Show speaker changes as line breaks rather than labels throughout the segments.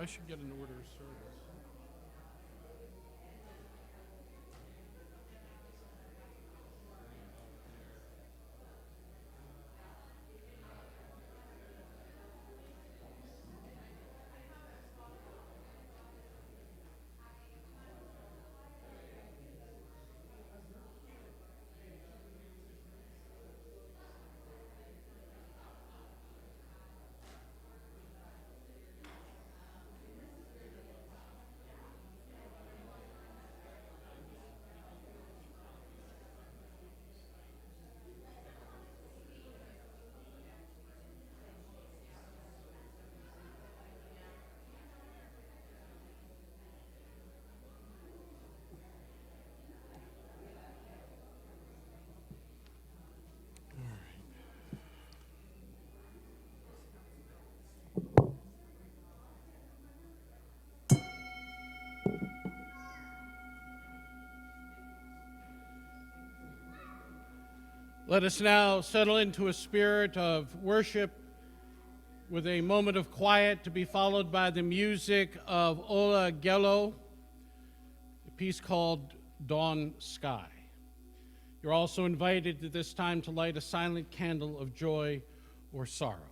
I should get an order of service. Let us now settle into a spirit of worship with a moment of quiet to be followed by the music of Ola Gello, a piece called Dawn Sky. You're also invited at this time to light a silent candle of joy or sorrow.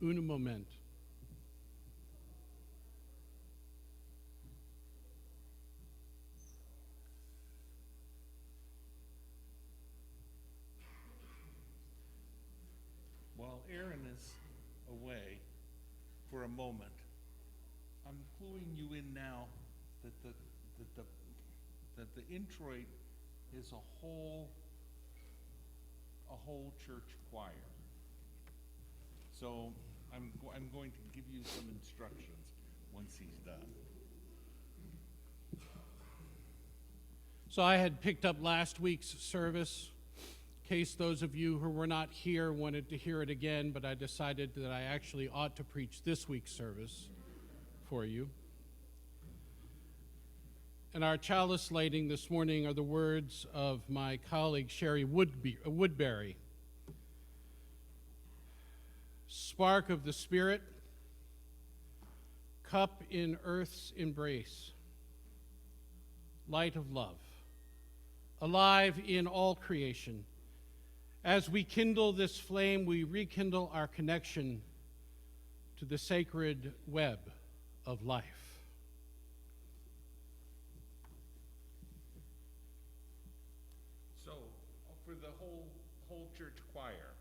Un moment.
While Aaron is away for a moment, I'm cluing you in now that the introit is a whole church choir. So I'm going to give you some instructions once he's done.
So I had picked up last week's service, in case those of you who were not here wanted to hear it again, but I decided that I actually ought to preach this week's service for you. And our chalice lighting this morning are the words of my colleague Sherry Woodbury. Spark of the Spirit, cup in earth's embrace, light of love, alive in all creation. As we kindle this flame, we rekindle our connection to the sacred web of life.
So, for the whole church choir,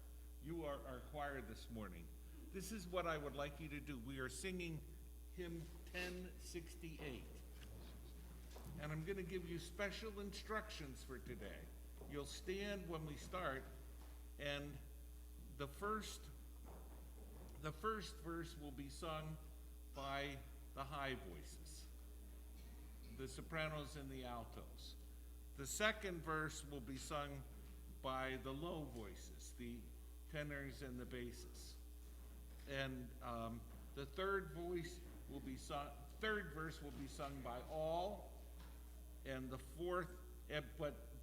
you are our choir this morning. This is what I would like you to do. We are singing hymn 1068. And I'm going to give you special instructions for today. You'll stand when we start, and the first verse will be sung by the high voices, the sopranos and the altos. The second verse will be sung by the low voices, the tenors and the basses. And the third verse will be sung by all, and the fourth,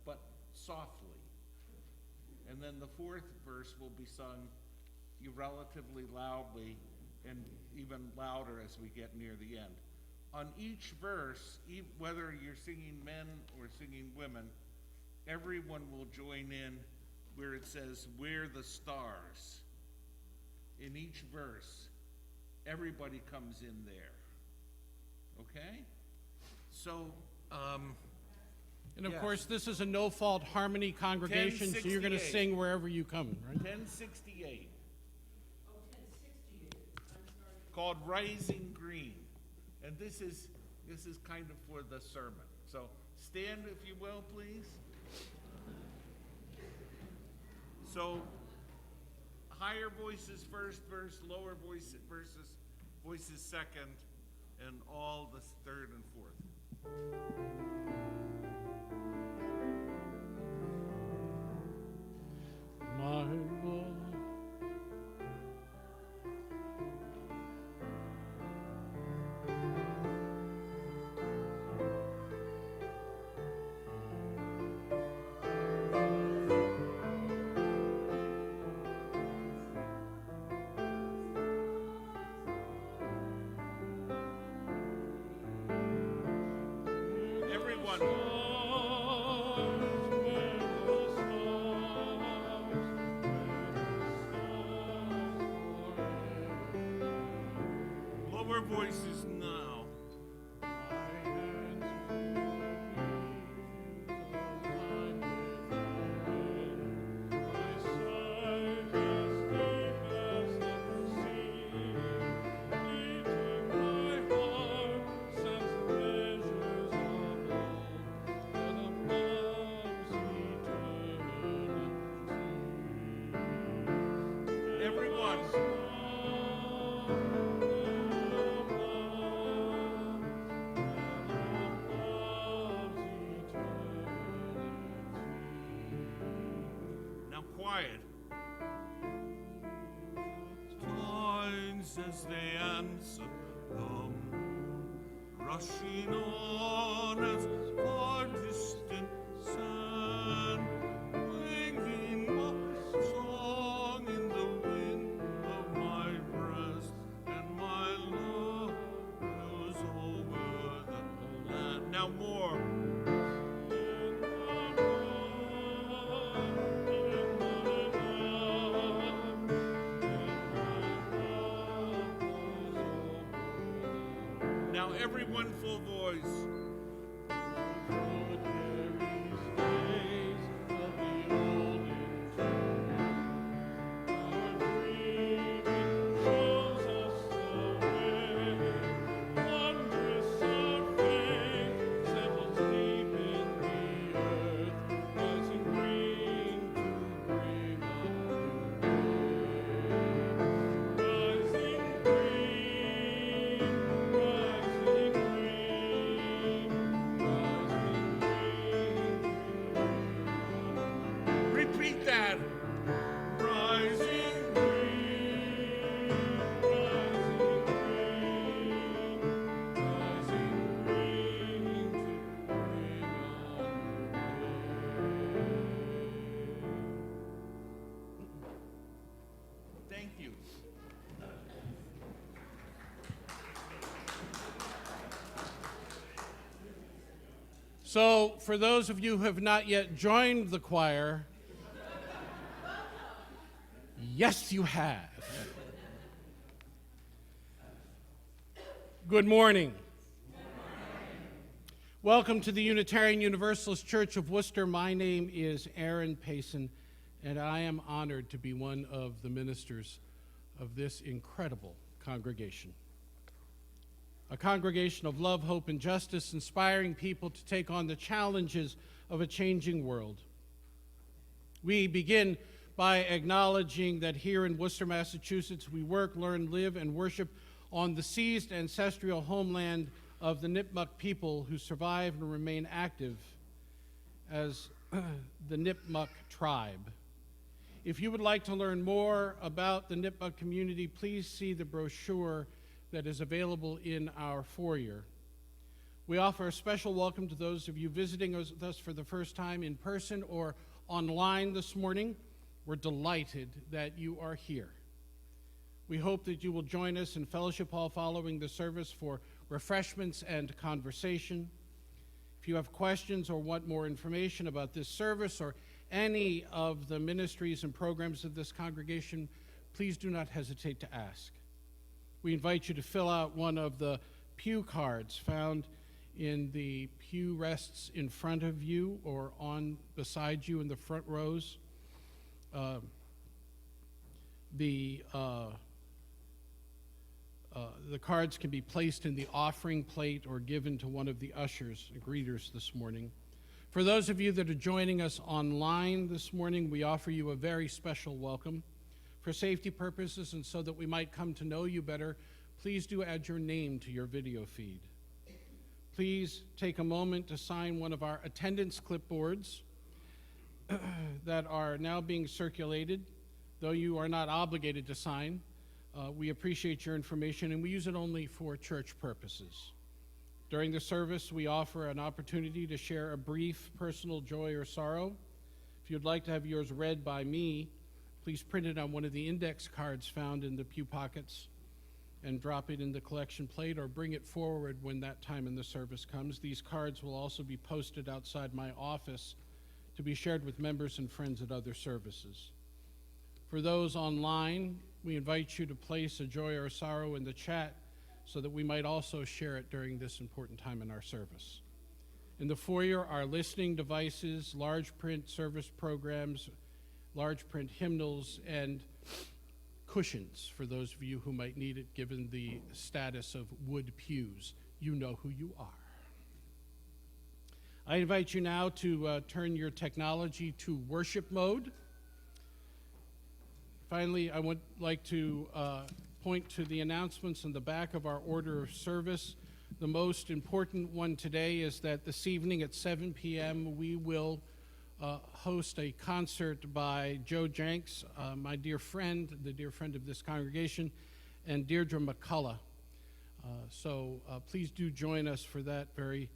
but softly. And then the fourth verse will be sung relatively loudly, and even louder as we get near the end. On each verse, whether you're singing men or singing women, everyone will join in where it says, "We're the stars." In each verse, everybody comes in there. Okay? So,
and of
yes.
course, this is a no-fault harmony congregation, so you're going to sing wherever you come, right?
1068. Called Rising Green. And this is kind of for the sermon. So stand, if you will, please. So higher voices first verse, lower voices second, and all the third and fourth.
My love,
Everyone. Lower voices now. Everyone. Now quiet. Times as they answer come, rushing on as far distant sand, bringing my song in the wind of my breast, and my love goes over the land. Now more. everyone full voice. Repeat that. Rising green, rising green to bring on day. Thank you.
So, for those of you who have not yet joined the choir, yes, you have. Good morning. Welcome to the Unitarian Universalist Church of Worcester. My name is Aaron Payson, and I am honored to be one of the ministers of this incredible congregation. A congregation of love, hope, and justice, inspiring people to take on the challenges of a changing world. We begin by acknowledging that here in Worcester, Massachusetts, we work, learn, live, and worship on the seized ancestral homeland of the Nipmuc people who survive and remain active as the Nipmuc tribe. If you would like to learn more about the Nipmuc community, please see the brochure that is available in our foyer. We offer a special welcome to those of you visiting us with us for the first time in person or online this morning. We're delighted that you are here. We hope that you will join us in Fellowship Hall following the service for refreshments and conversation. If you have questions or want more information about this service or any of the ministries and programs of this congregation, please do not hesitate to ask. We invite you to fill out one of the pew cards found in the pew rests in front of you or on beside you in the front rows. The cards can be placed in the offering plate or given to one of the ushers, greeters this morning. For those of you that are joining us online this morning, we offer you a very special welcome. For safety purposes and so that we might come to know you better, please do add your name to your video feed. Please take a moment to sign one of our attendance clipboards that are now being circulated. Though you are not obligated to sign, we appreciate your information and we use it only for church purposes. During the service, we offer an opportunity to share a brief personal joy or sorrow. If you'd like to have yours read by me, please print it on one of the index cards found in the pew pockets and drop it in the collection plate or bring it forward when that time in the service comes. These cards will also be posted outside my office to be shared with members and friends at other services. For those online, we invite you to place a joy or a sorrow in the chat so that we might also share it during this important time in our service. In the foyer are listening devices, large print service programs, large print hymnals, and cushions for those of you who might need it given the status of wood pews. You know who you are. I invite you now to turn your technology to worship mode. Finally, I would like to point to the announcements in the back of our order of service. The most important one today is that this evening at 7 p.m. we will host a concert by Joe Jenks, my dear friend, the dear friend of this congregation, and Deirdre McCullough. So please do join us for that very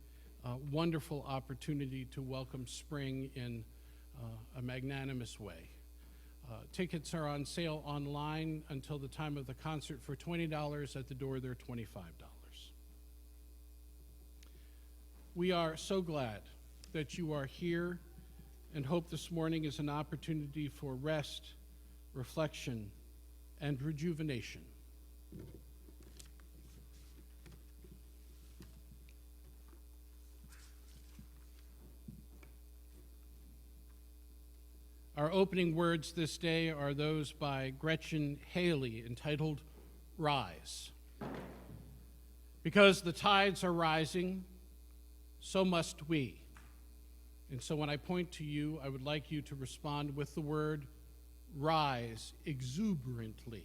wonderful opportunity to welcome spring in a magnanimous way. Tickets are on sale online until the time of the concert for $20. At the door, they're $25. We are so glad that you are here and hope this morning is an opportunity for rest, reflection, and rejuvenation. Our opening words this day are those by Gretchen Haley, entitled Rise. Because the tides are rising, so must we. And so when I point to you, I would like you to respond with the word rise exuberantly.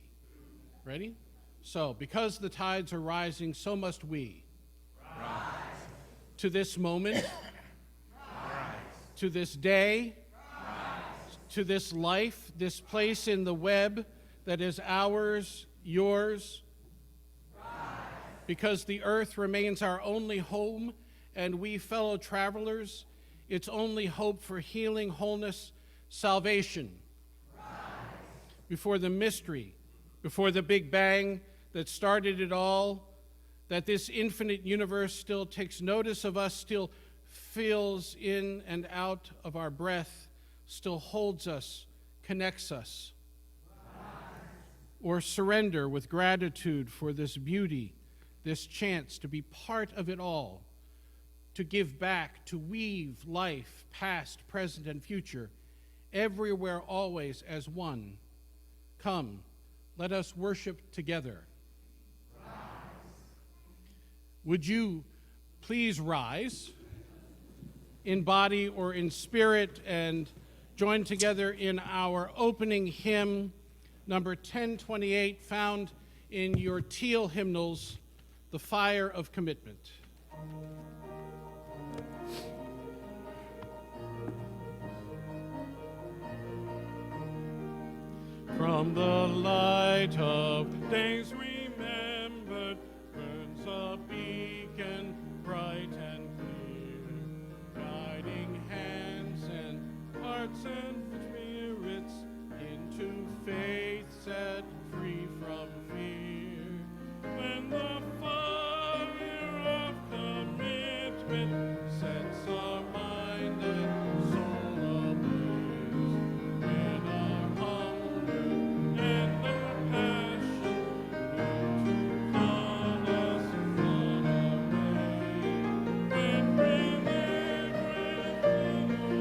Ready? So, because the tides are rising, so must we.
Rise.
To this moment,
Rise.
to this day,
Rise.
to this life, this place in the web that is ours, yours.
Rise.
Because the earth remains our only home, and we fellow travelers, its only hope for healing, wholeness, salvation.
Rise.
Before the mystery, before the Big Bang that started it all, that this infinite universe still takes notice of us, still feels in and out of our breath, still holds us, connects us. Or surrender with gratitude for this beauty, this chance to be part of it all, to give back, to weave life, past, present, and future, everywhere, always as one. Come, let us worship together.
Rise.
Would you please rise in body or in spirit and join together in our opening hymn, number 1028, found in your teal hymnals, The Fire of Commitment. From the light of days remembered burns a beacon bright and clear, guiding hands and hearts and spirits into faith set free from fear. When the fire of commitment sets our mind and soul ablaze, when our hunger and our passion need to call us far away, when remembrance and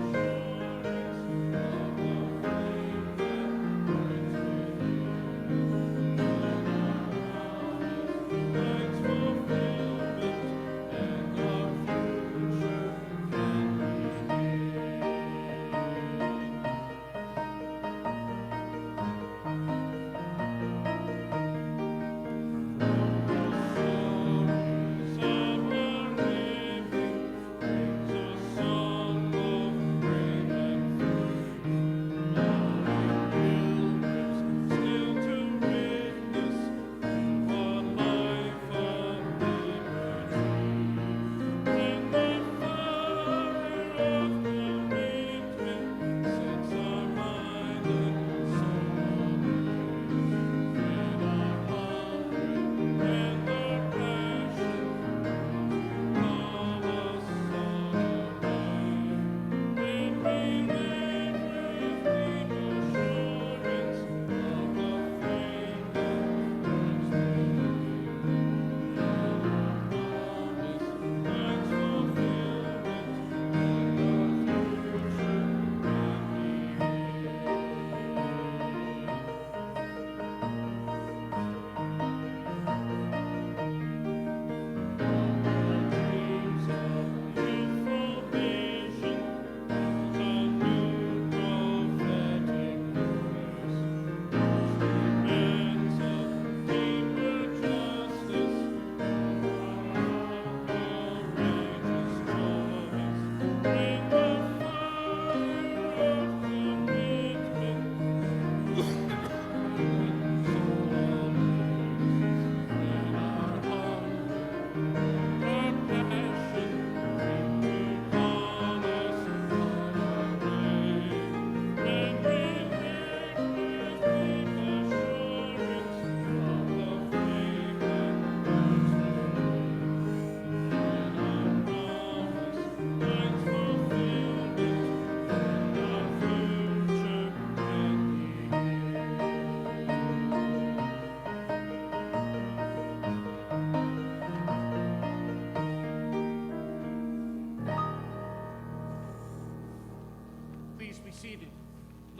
assurance of the faith that burns within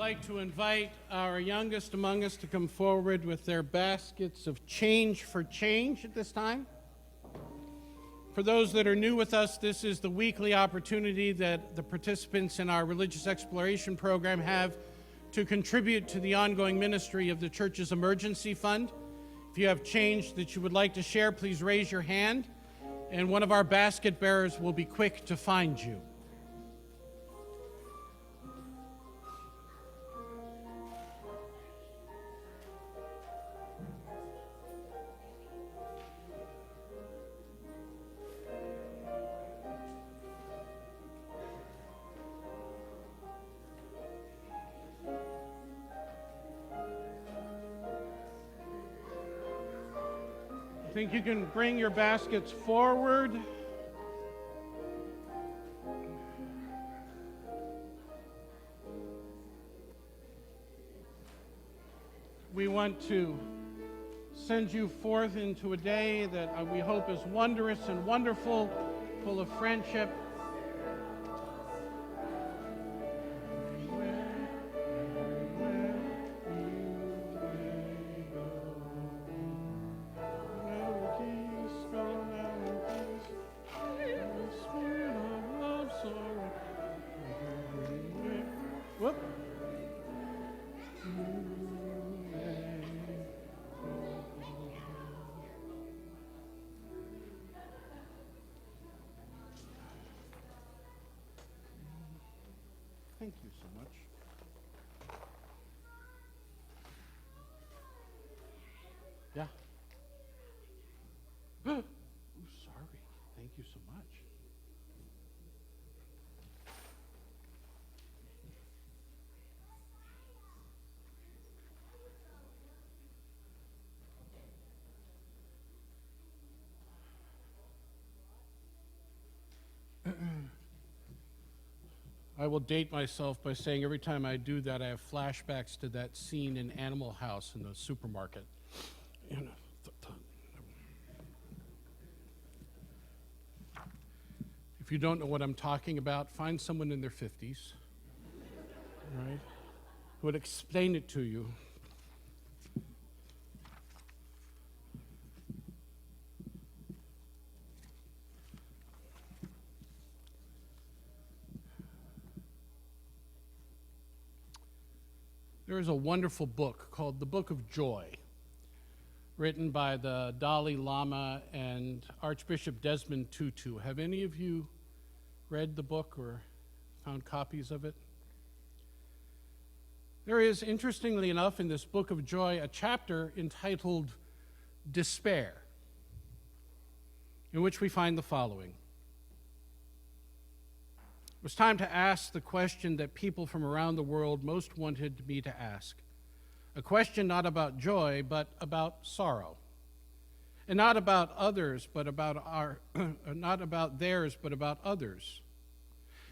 like to invite our youngest among us to come forward with their baskets of change for change at this time. For those that are new with us, this is the weekly opportunity that the participants in our religious exploration program have to contribute to the ongoing ministry of the church's emergency fund. If you have change that you would like to share, please raise your hand, and one of our basket bearers will be quick to find you. I think you can bring your baskets forward. We want to send you forth into a day that we hope is wondrous and wonderful, full of friendship. Whoop. Thank you so much. Yeah. Ooh, sorry. Thank you so much. I will date myself by saying every time I do that, I have flashbacks to that scene in Animal House in the supermarket. You know, if you don't know what I'm talking about, find someone in their 50s, right, who would explain it to you. There is a wonderful book called The Book of Joy, written by the Dalai Lama and Archbishop Desmond Tutu. Have any of you read the book or found copies of it? There is, interestingly enough, in this Book of Joy, a chapter entitled Despair, in which we find the following. It was time to ask the question that people from around the world most wanted me to ask. A question not about joy, but about sorrow. And not about others, but about not about theirs, but about others.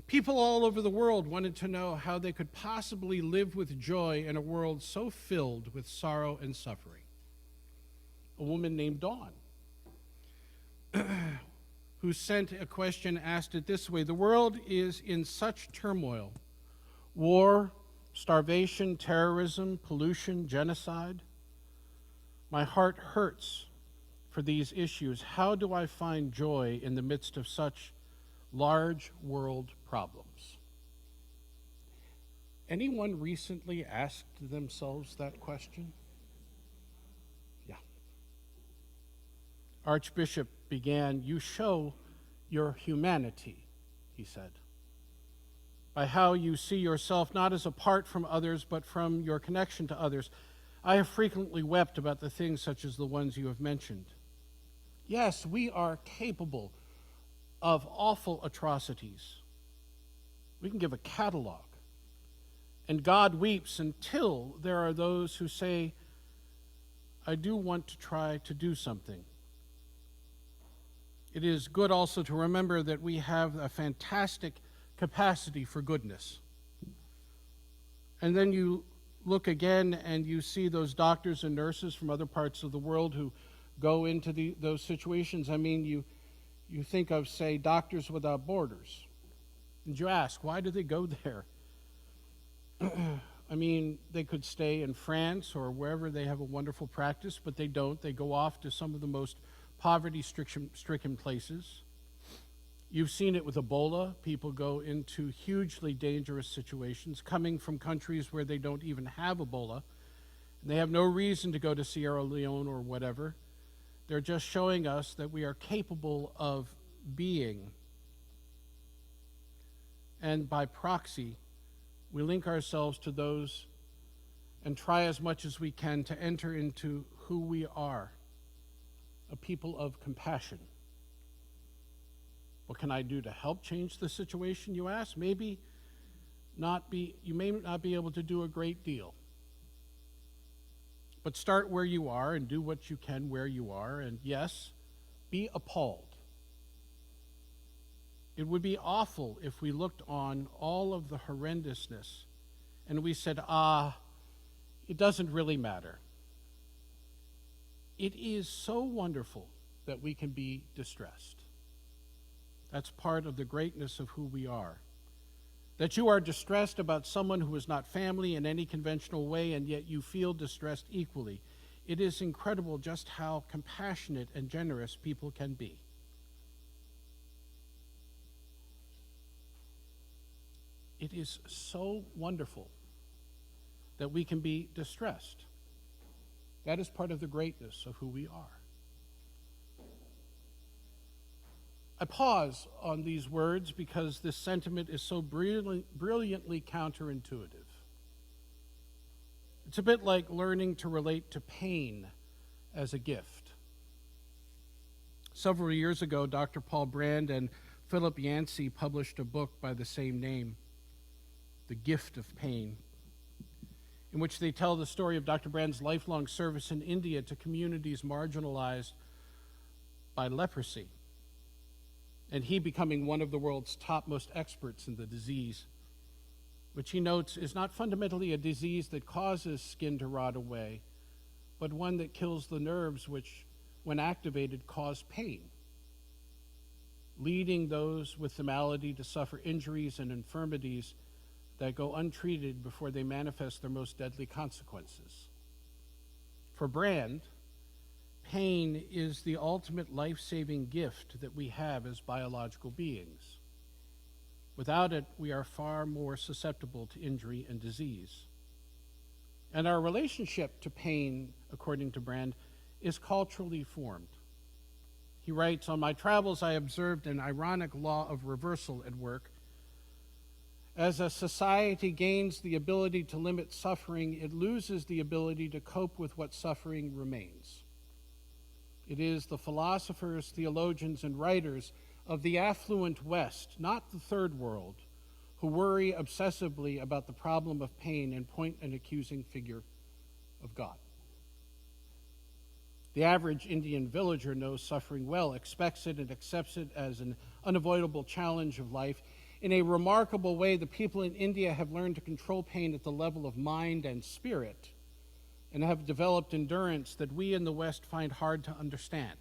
People all over the world wanted to know how they could possibly live with joy in a world so filled with sorrow and suffering. A woman named Dawn, who sent a question, asked it this way: the world is in such turmoil, war, starvation, terrorism, pollution, genocide. My heart hurts for these issues. How do I find joy in the midst of such large world problems? Anyone recently asked themselves that question? Yeah. Archbishop began, "You show your humanity," he said, "by how you see yourself not as apart from others, but from your connection to others. I have frequently wept about the things such as the ones you have mentioned. Yes, we are capable of awful atrocities. We can give a catalog. And God weeps until there are those who say, I do want to try to do something. It is good also to remember that we have a fantastic capacity for goodness." And then you look again and you see those doctors and nurses from other parts of the world who go into those situations. I mean, you think of, say, Doctors Without Borders. And you ask, why do they go there? I mean, they could stay in France or wherever they have a wonderful practice, but they don't. They go off to some of the most poverty-stricken places. You've seen it with Ebola. People go into hugely dangerous situations coming from countries where they don't even have Ebola. And they have no reason to go to Sierra Leone or whatever. They're just showing us that we are capable of being. And by proxy, we link ourselves to those and try as much as we can to enter into who we are, a people of compassion. What can I do to help change the situation, you ask? You may not be able to do a great deal. But start where you are and do what you can where you are, and yes, be appalled. It would be awful if we looked on all of the horrendousness and we said, it doesn't really matter. It is so wonderful that we can be distressed. That's part of the greatness of who we are. That you are distressed about someone who is not family in any conventional way, and yet you feel distressed equally. It is incredible just how compassionate and generous people can be. It is so wonderful that we can be distressed. That is part of the greatness of who we are. I pause on these words because this sentiment is so brilliantly counterintuitive. It's a bit like learning to relate to pain as a gift. Several years ago, Dr. Paul Brand and Philip Yancey published a book by the same name, The Gift of Pain, in which they tell the story of Dr. Brand's lifelong service in India to communities marginalized by leprosy, and he becoming one of the world's topmost experts in the disease, which he notes is not fundamentally a disease that causes skin to rot away, but one that kills the nerves which, when activated, cause pain, leading those with the malady to suffer injuries and infirmities that go untreated before they manifest their most deadly consequences. For Brand, pain is the ultimate life-saving gift that we have as biological beings. Without it, we are far more susceptible to injury and disease. And our relationship to pain, according to Brand, is culturally formed. He writes, "On my travels, I observed an ironic law of reversal at work. As a society gains the ability to limit suffering, it loses the ability to cope with what suffering remains. It is the philosophers, theologians, and writers of the affluent West, not the third world, who worry obsessively about the problem of pain and point an accusing finger of God. The average Indian villager knows suffering well, expects it, and accepts it as an unavoidable challenge of life. In a remarkable way, the people in India have learned to control pain at the level of mind and spirit, and have developed endurance that we in the West find hard to understand.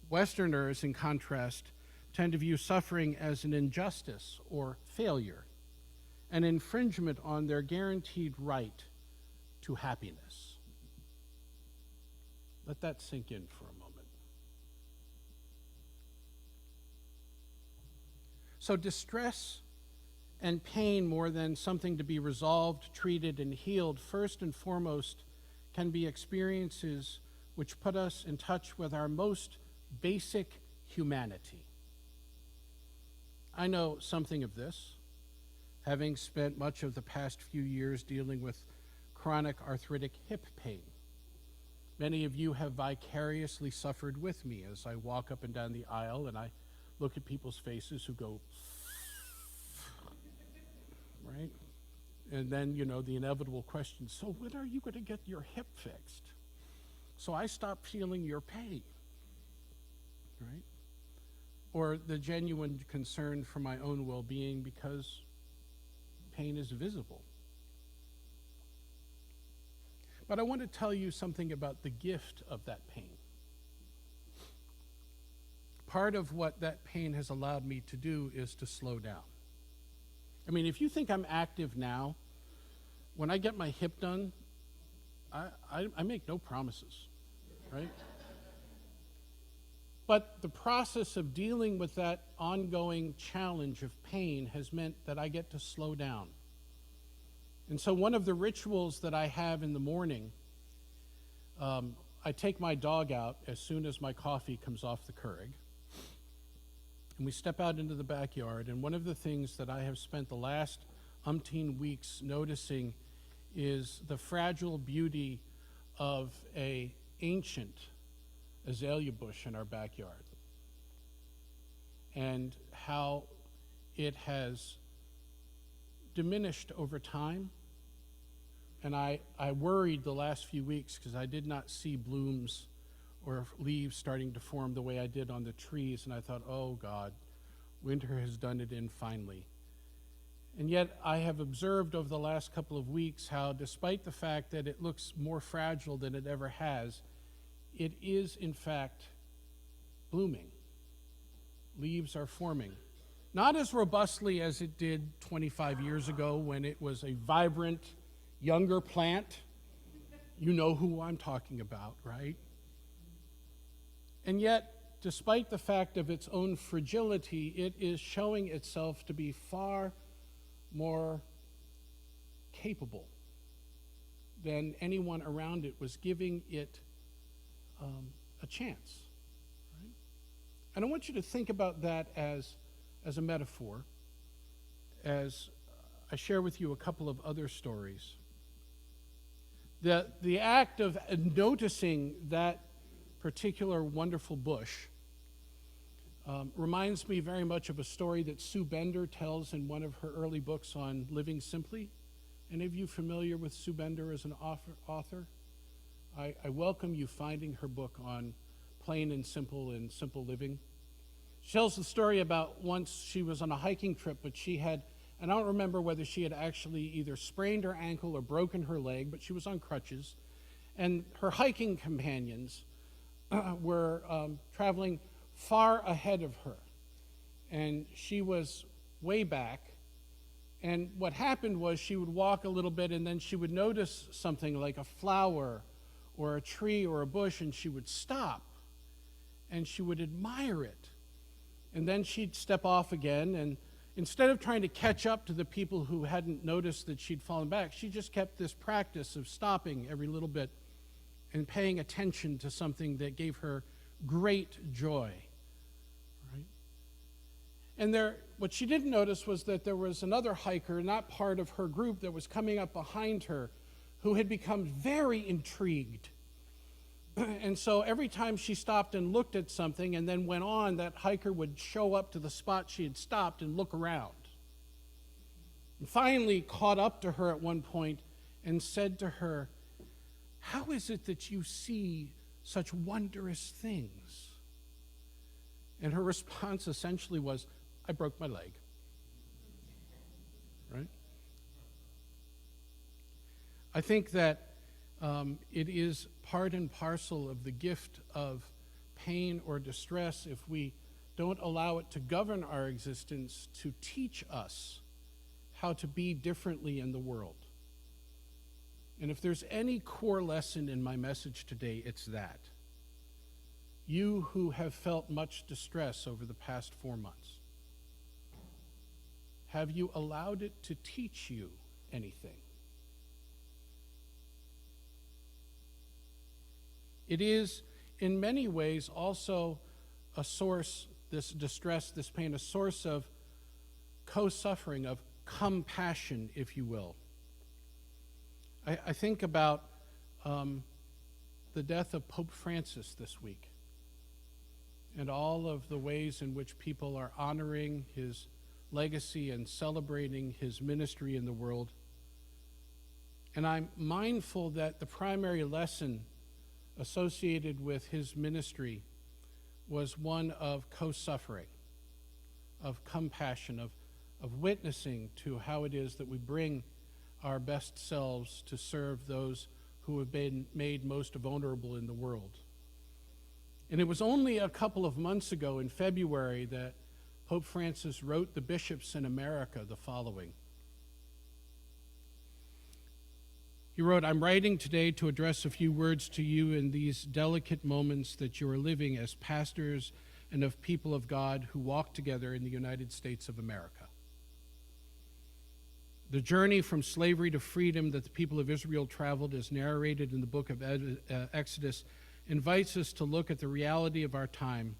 Westerners, in contrast, tend to view suffering as an injustice or failure, an infringement on their guaranteed right to happiness." Let that sink in for a moment. So distress and pain, more than something to be resolved, treated, and healed, first and foremost can be experiences which put us in touch with our most basic humanity. I know something of this, having spent much of the past few years dealing with chronic arthritic hip pain. Many of you have vicariously suffered with me as I walk up and down the aisle and I look at people's faces who go, right? And then, the inevitable question, so when are you going to get your hip fixed? So I stop feeling your pain, right? Or the genuine concern for my own well-being because pain is visible. But I want to tell you something about the gift of that pain. Part of what that pain has allowed me to do is to slow down. I mean, if you think I'm active now, when I get my hip done, I make no promises, right? But the process of dealing with that ongoing challenge of pain has meant that I get to slow down. And so one of the rituals that I have in the morning, I take my dog out as soon as my coffee comes off the Keurig, and we step out into the backyard, and one of the things that I have spent the last umpteen weeks noticing is the fragile beauty of an ancient azalea bush in our backyard, and how it has diminished over time. And I worried the last few weeks because I did not see blooms or leaves starting to form the way I did on the trees, and I thought, oh God, winter has done it in finally. And yet I have observed over the last couple of weeks how, despite the fact that it looks more fragile than it ever has, it is in fact blooming. Leaves are forming. Not as robustly as it did 25 years ago when it was a vibrant, younger plant. You know who I'm talking about, right? And yet, despite the fact of its own fragility, it is showing itself to be far more capable than anyone around it was giving it a chance. Right? And I want you to think about that as a metaphor, as I share with you a couple of other stories. The act of noticing that particular wonderful bush reminds me very much of a story that Sue Bender tells in one of her early books on living simply. Any of you familiar with Sue Bender as an author? I welcome you finding her book on plain and simple living. She tells the story about once she was on a hiking trip, but she had, and I don't remember whether she had actually either sprained her ankle or broken her leg, but she was on crutches. And her hiking companions were traveling far ahead of her. And she was way back. And what happened was she would walk a little bit and then she would notice something like a flower or a tree or a bush, and she would stop and she would admire it. And then she'd step off again, and instead of trying to catch up to the people who hadn't noticed that she'd fallen back, she just kept this practice of stopping every little bit and paying attention to something that gave her great joy. Right? And what she didn't notice was that there was another hiker, not part of her group, that was coming up behind her, who had become very intrigued. And so every time she stopped and looked at something and then went on, that hiker would show up to the spot she had stopped and look around. And finally caught up to her at one point and said to her, "How is it that you see such wondrous things?" And her response essentially was, "I broke my leg." Right? I think that it is part and parcel of the gift of pain or distress if we don't allow it to govern our existence, to teach us how to be differently in the world. And if there's any core lesson in my message today, it's that. You who have felt much distress over the past 4 months, have you allowed it to teach you anything? It is, in many ways, also a source, this distress, this pain, a source of co-suffering, of compassion, if you will. I think about the death of Pope Francis this week and all of the ways in which people are honoring his legacy and celebrating his ministry in the world. And I'm mindful that the primary lesson associated with his ministry was one of co-suffering, of compassion, of witnessing to how it is that we bring our best selves to serve those who have been made most vulnerable in the world. And it was only a couple of months ago in February that Pope Francis wrote the bishops in America the following: He wrote, "I'm writing today to address a few words to you in these delicate moments that you are living as pastors and of people of God who walk together in the United States of America. The journey from slavery to freedom that the people of Israel traveled, as narrated in the book of Exodus, invites us to look at the reality of our time,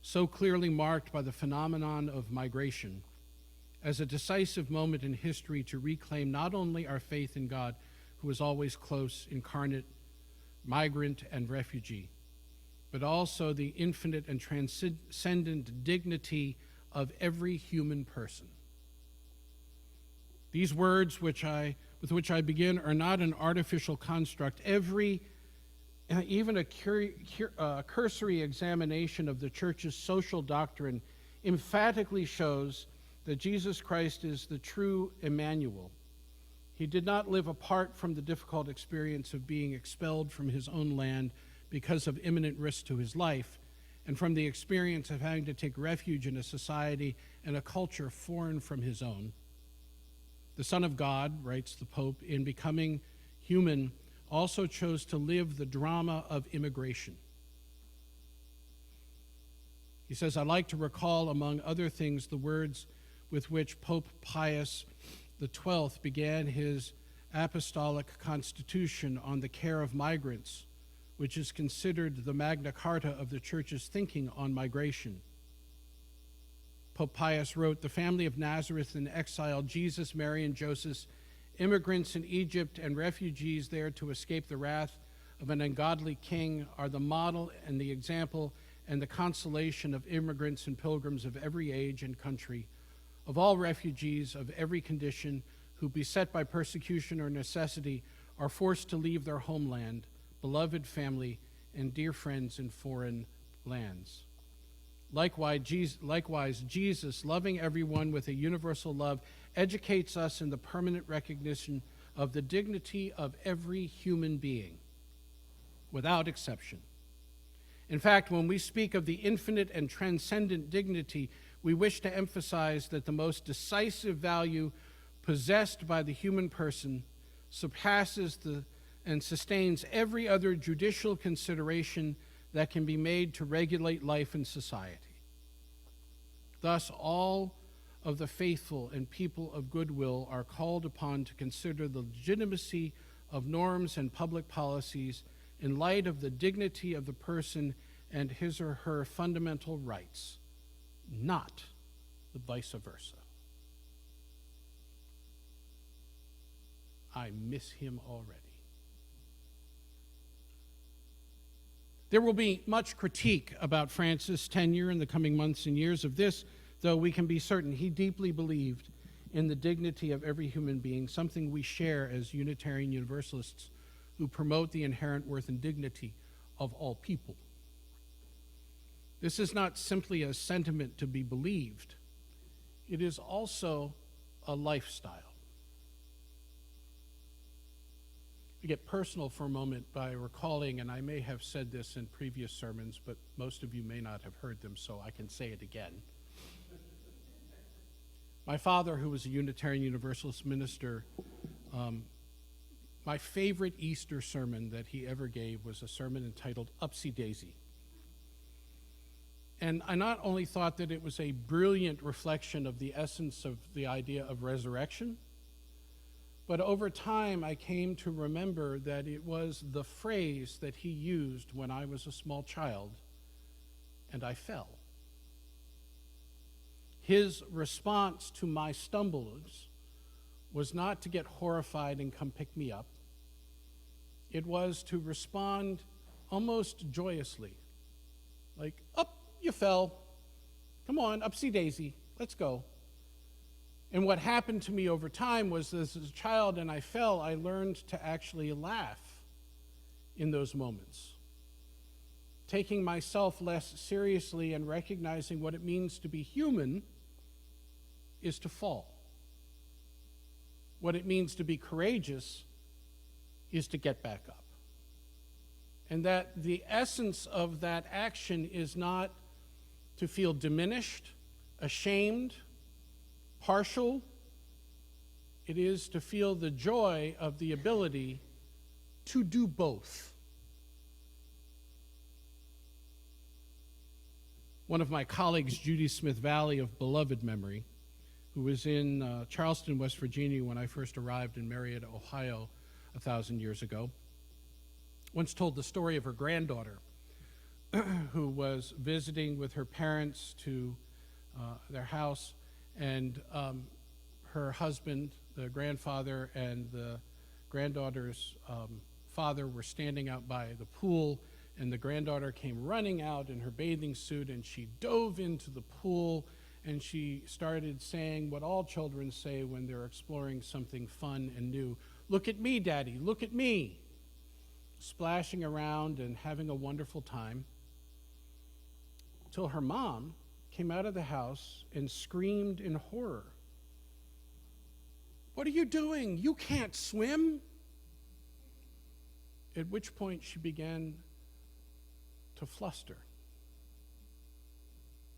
so clearly marked by the phenomenon of migration, as a decisive moment in history to reclaim not only our faith in God, who is always close, incarnate, migrant, and refugee, but also the infinite and transcendent dignity of every human person. These words with which I begin are not an artificial construct. Even a cursory examination of the church's social doctrine emphatically shows that Jesus Christ is the true Emmanuel. He did not live apart from the difficult experience of being expelled from his own land because of imminent risk to his life, and from the experience of having to take refuge in a society and a culture foreign from his own. The Son of God, writes the Pope, in becoming human, also chose to live the drama of immigration. He says, "I like to recall, among other things, the words with which Pope Pius XII began his apostolic constitution on the care of migrants, which is considered the Magna Carta of the Church's thinking on migration. Pope Pius wrote, 'The family of Nazareth in exile, Jesus, Mary, and Joseph, immigrants in Egypt and refugees there to escape the wrath of an ungodly king, are the model and the example and the consolation of immigrants and pilgrims of every age and country, of all refugees of every condition who, beset by persecution or necessity, are forced to leave their homeland, beloved family, and dear friends in foreign lands.' Likewise, Jesus, loving everyone with a universal love, educates us in the permanent recognition of the dignity of every human being, without exception. In fact, when we speak of the infinite and transcendent dignity, we wish to emphasize that the most decisive value possessed by the human person surpasses and sustains every other judicial consideration that can be made to regulate life and society. Thus, all of the faithful and people of goodwill are called upon to consider the legitimacy of norms and public policies in light of the dignity of the person and his or her fundamental rights, not the vice versa." I miss him already. There will be much critique about Francis' tenure in the coming months and years. Of this, though, we can be certain he deeply believed in the dignity of every human being, something we share as Unitarian Universalists who promote the inherent worth and dignity of all people. This is not simply a sentiment to be believed. It is also a lifestyle. To get personal for a moment by recalling, and I may have said this in previous sermons, but most of you may not have heard them, so I can say it again. My father, who was a Unitarian Universalist minister, my favorite Easter sermon that he ever gave was a sermon entitled Upsy Daisy. And I not only thought that it was a brilliant reflection of the essence of the idea of resurrection, but over time, I came to remember that it was the phrase that he used when I was a small child, and I fell. His response to my stumbles was not to get horrified and come pick me up. It was to respond almost joyously, like, "Up, you fell. Come on, upsy daisy, let's go." And what happened to me over time was, as a child and I fell, I learned to actually laugh in those moments, taking myself less seriously and recognizing what it means to be human is to fall. What it means to be courageous is to get back up. And that the essence of that action is not to feel diminished, ashamed, partial, It is to feel the joy of the ability to do both. One of my colleagues, Judy Smith Valley of beloved memory, who was in Charleston, West Virginia when I first arrived in Marietta, Ohio 1,000 years ago, once told the story of her granddaughter who was visiting with her parents to their house, and her husband, the grandfather, and the granddaughter's father were standing out by the pool, and the granddaughter came running out in her bathing suit, and she dove into the pool, and she started saying what all children say when they're exploring something fun and new. "Look at me, Daddy, look at me." Splashing around and having a wonderful time, till her mom came out of the house and screamed in horror, "What are you doing? You can't swim." At which point she began to fluster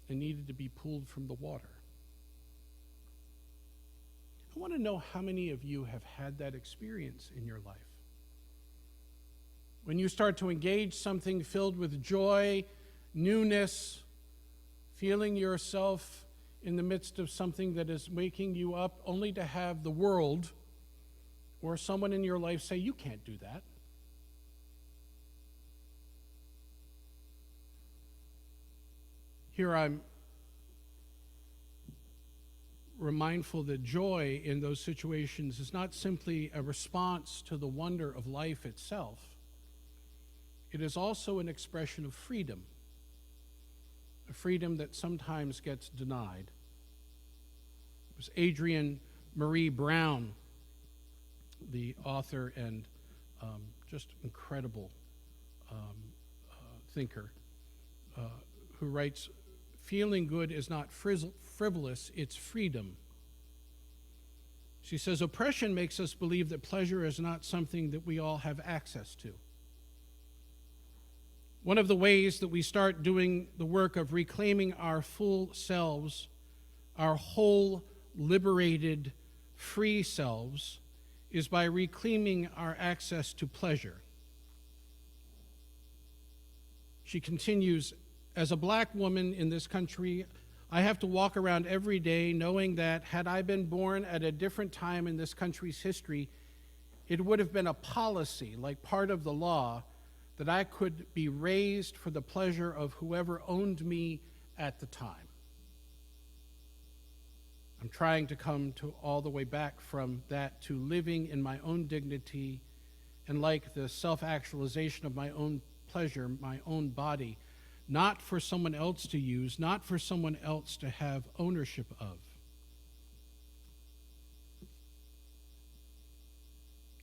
and needed to be pulled from the water. I want to know how many of you have had that experience in your life. When you start to engage something filled with joy, newness, feeling yourself in the midst of something that is waking you up, only to have the world or someone in your life say, "You can't do that." Here I'm mindful that joy in those situations is not simply a response to the wonder of life itself. It is also an expression of freedom, a freedom that sometimes gets denied. It was Adrienne Marie Brown, the author and just incredible thinker, who writes, "Feeling good is not frivolous, it's freedom." She says, "Oppression makes us believe that pleasure is not something that we all have access to." One of the ways that we start doing the work of reclaiming our full selves, our whole, liberated, free selves, is by reclaiming our access to pleasure. She continues, "As a black woman in this country, I have to walk around every day knowing that had I been born at a different time in this country's history, it would have been a policy, like part of the law, that I could be raised for the pleasure of whoever owned me at the time." I'm trying to come to all the way back from that to living in my own dignity and like the self-actualization of my own pleasure, my own body, not for someone else to use, not for someone else to have ownership of.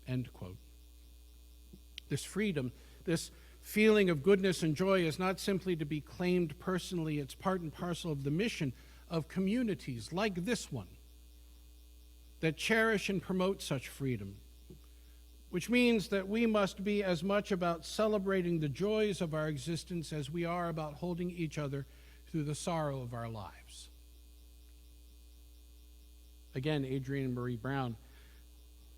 End quote. This freedom, this feeling of goodness and joy is not simply to be claimed personally, it's part and parcel of the mission of communities like this one that cherish and promote such freedom, which means that we must be as much about celebrating the joys of our existence as we are about holding each other through the sorrow of our lives. Again, Adrienne Marie Brown,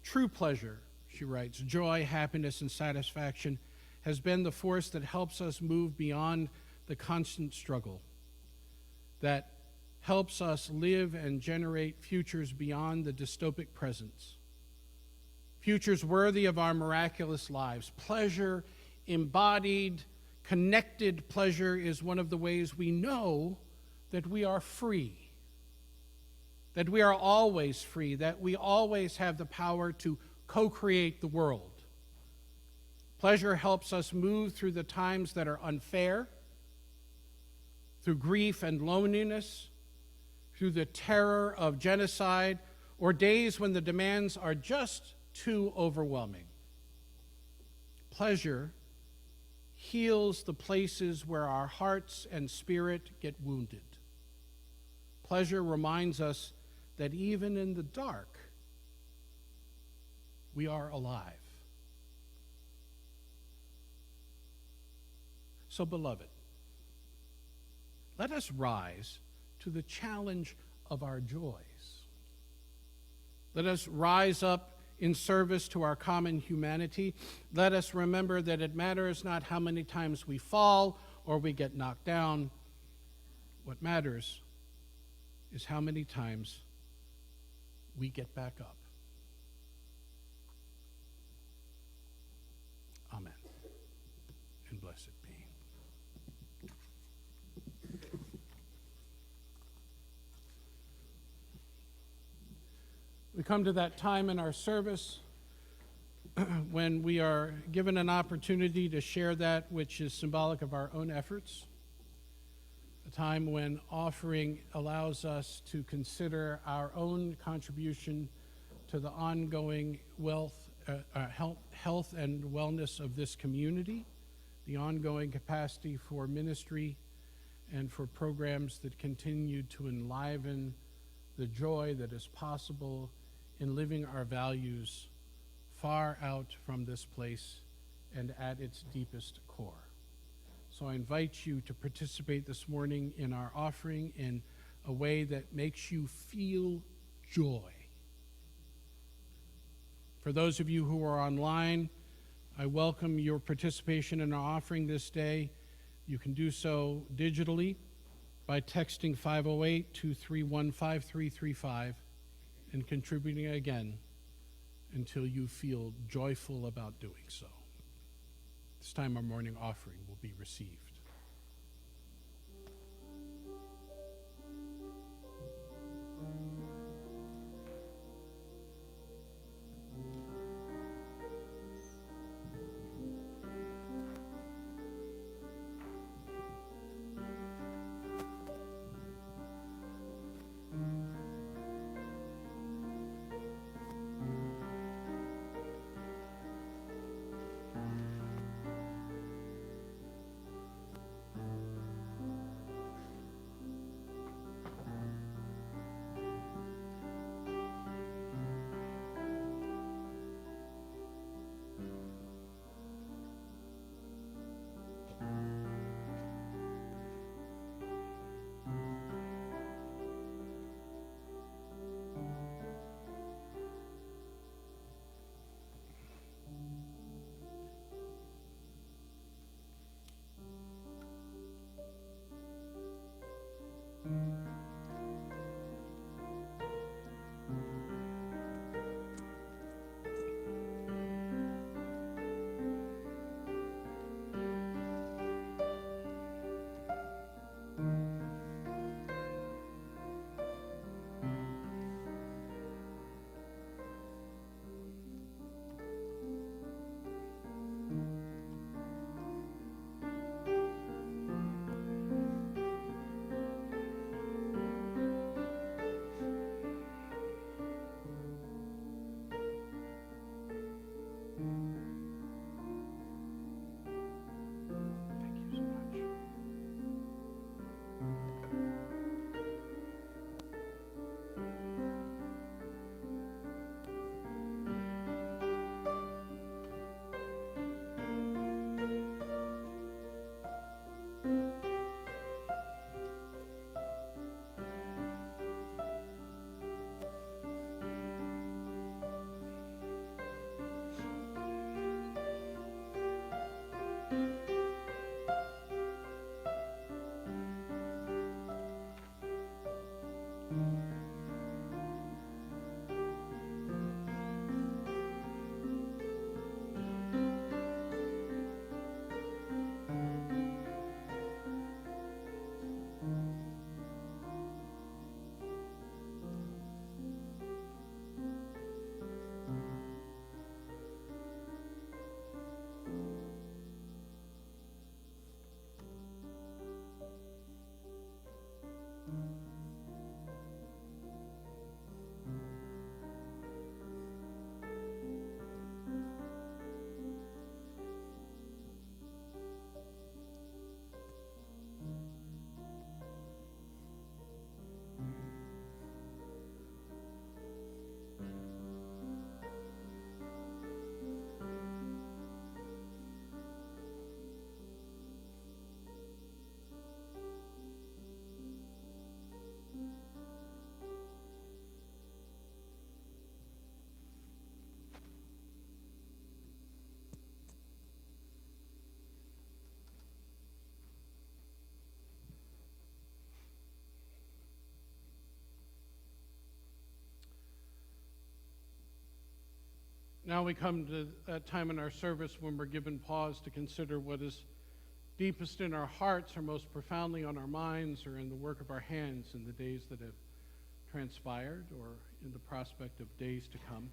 "True pleasure," she writes, "joy, happiness, and satisfaction has been the force that helps us move beyond the constant struggle, that helps us live and generate futures beyond the dystopic presents, futures worthy of our miraculous lives. Pleasure, embodied, connected pleasure is one of the ways we know that we are free, that we are always free, that we always have the power to co-create the world. Pleasure helps us move through the times that are unfair, through grief and loneliness, through the terror of genocide, or days when the demands are just too overwhelming. Pleasure heals the places where our hearts and spirit get wounded. Pleasure reminds us that even in the dark, we are alive. So, beloved, let us rise to the challenge of our joys. Let us rise up in service to our common humanity. Let us remember that it matters not how many times we fall or we get knocked down. What matters is how many times we get back up. Amen. And blessed be. We come to that time in our service when we are given an opportunity to share that which is symbolic of our own efforts, a time when offering allows us to consider our own contribution to the ongoing health and wellness of this community, the ongoing capacity for ministry and for programs that continue to enliven the joy that is possible in living our values far out from this place and at its deepest core. So I invite you to participate this morning in our offering in a way that makes you feel joy. For those of you who are online, I welcome your participation in our offering this day. You can do so digitally by texting 508-231-5335 and contributing again until you feel joyful about doing so. This time our morning offering will be received. Now we come to that time in our service when we're given pause to consider what is deepest in our hearts or most profoundly on our minds or in the work of our hands in the days that have transpired or in the prospect of days to come.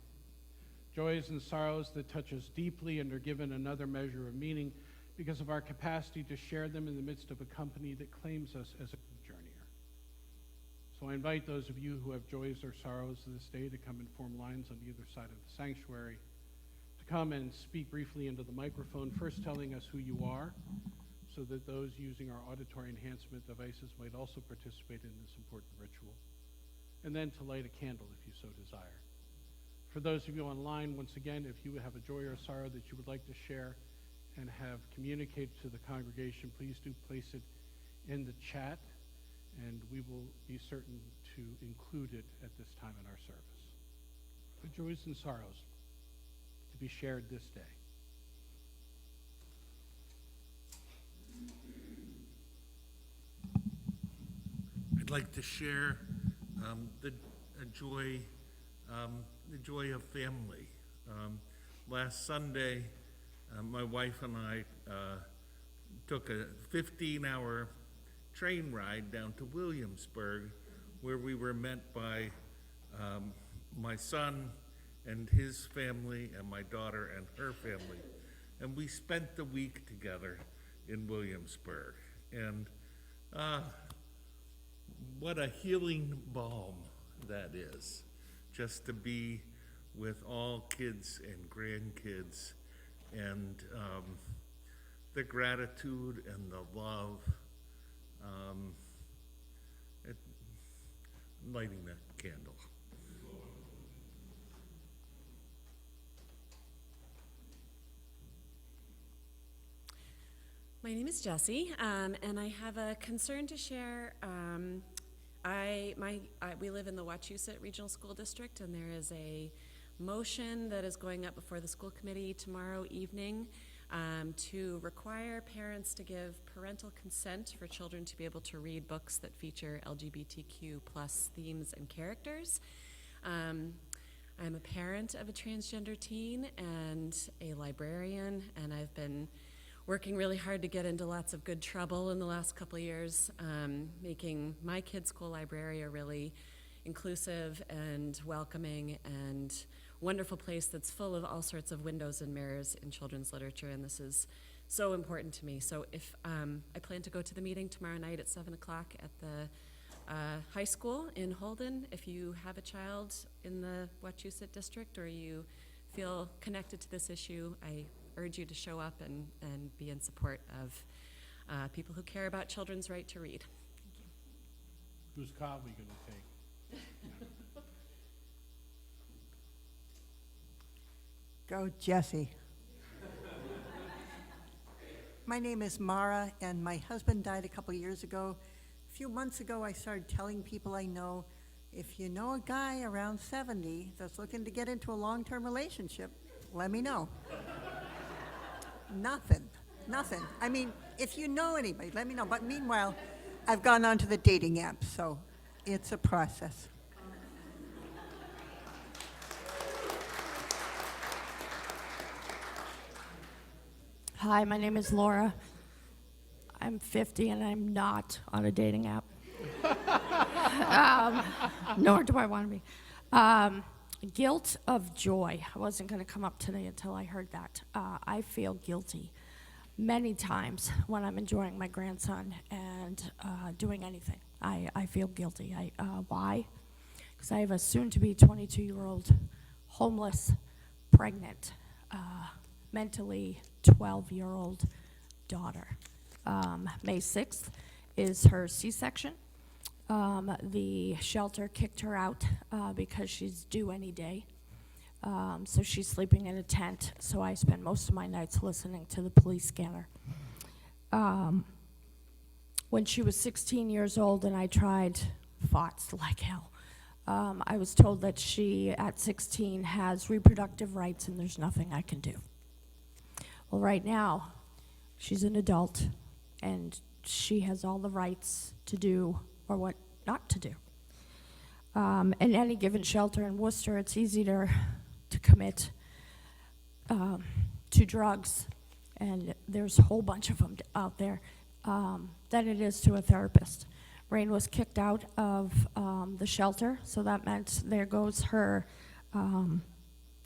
Joys and sorrows that touch us deeply and are given another measure of meaning because of our capacity to share them in the midst of a company that claims us as a journeyer. So I invite those of you who have joys or sorrows this day to come and form lines on either side of the sanctuary, to come and speak briefly into the microphone, first telling us who you are, so that those using our auditory enhancement devices might also participate in this important ritual, and then to light a candle if you so desire. For those of you online, once again, if you have a joy or sorrow that you would like to share and have communicated to the congregation, please do place it in the chat, and we will be certain to include it at this time in our service. The joys and sorrows to be shared this day.
I'd like to share the joy of family. Last Sunday, my wife and I took a 15-hour train ride down to Williamsburg, where we were met by my son and his family and my daughter and her family. And we spent the week together in Williamsburg. And what a healing balm that is, just to be with all kids and grandkids, and the gratitude and the love, lighting the candle.
My name is Jessie, and I have a concern to share. We live in the Wachusett Regional School District, and there is a motion that is going up before the school committee tomorrow evening to require parents to give parental consent for children to be able to read books that feature LGBTQ plus themes and characters. I'm a parent of a transgender teen and a librarian, and I've been working really hard to get into lots of good trouble in the last couple of years, making my kids' school library a really inclusive and welcoming and wonderful place that's full of all sorts of windows and mirrors in children's literature, and this is so important to me. So if I plan to go to the meeting tomorrow night at 7 o'clock at the high school in Holden. If you have a child in the Wachusett district or you feel connected to this issue, I urge you to show up and be in support of people who care about children's right to read. Thank you.
Whose call are we going to take?
Go, Jessie. My name is Mara, and my husband died a couple years ago. A few months ago, I started telling people I know, if you know a guy around 70 that's looking to get into a long-term relationship, let me know. Nothing. I mean, if you know anybody, let me know. But meanwhile, I've gone on to the dating apps, so it's a process.
Hi, my name is Laura. I'm 50 and I'm not on a dating app. Nor do I want to be. Guilt of joy. I wasn't going to come up today until I heard that. I feel guilty many times when I'm enjoying my grandson and doing anything. I feel guilty. Why? Because I have a soon-to-be 22-year-old homeless, pregnant, mentally 12-year-old daughter. May 6th is her C-section. The shelter kicked her out because she's due any day. So she's sleeping in a tent, so I spend most of my nights listening to the police scanner. When she was 16 years old and I fought like hell, I was told that she, at 16, has reproductive rights and there's nothing I can do. Well, right now, she's an adult, and she has all the rights to do or what not to do. In any given shelter in Worcester, it's easy to commit to drugs, and there's a whole bunch of them out there, than it is to a therapist. Rain was kicked out of the shelter, so that meant there goes her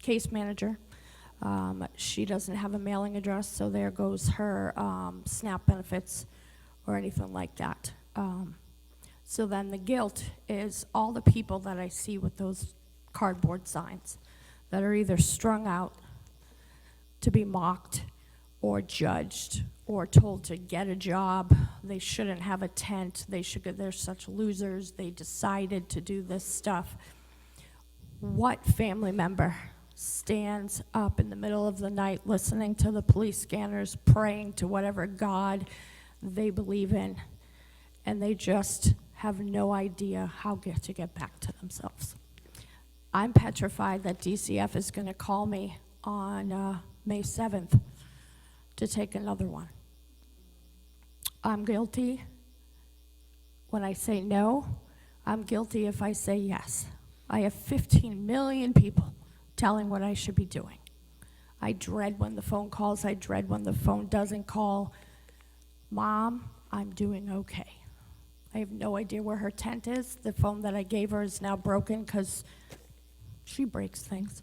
case manager. She doesn't have a mailing address, so there goes her SNAP benefits or anything like that. So then the guilt is all the people that I see with those cardboard signs that are either strung out to be mocked or judged or told to get a job. They shouldn't have a tent. They're such losers. They decided to do this stuff. What family member stands up in the middle of the night listening to the police scanners, praying to whatever God they believe in, and they just have no idea how to get back to themselves? I'm petrified that DCF is going to call me on May 7th to take another one. I'm guilty when I say no. I'm guilty if I say yes. I have 15 million people telling what I should be doing. I dread when the phone calls. I dread when the phone doesn't call. Mom, I'm doing okay. I have no idea where her tent is. The phone that I gave her is now broken because she breaks things.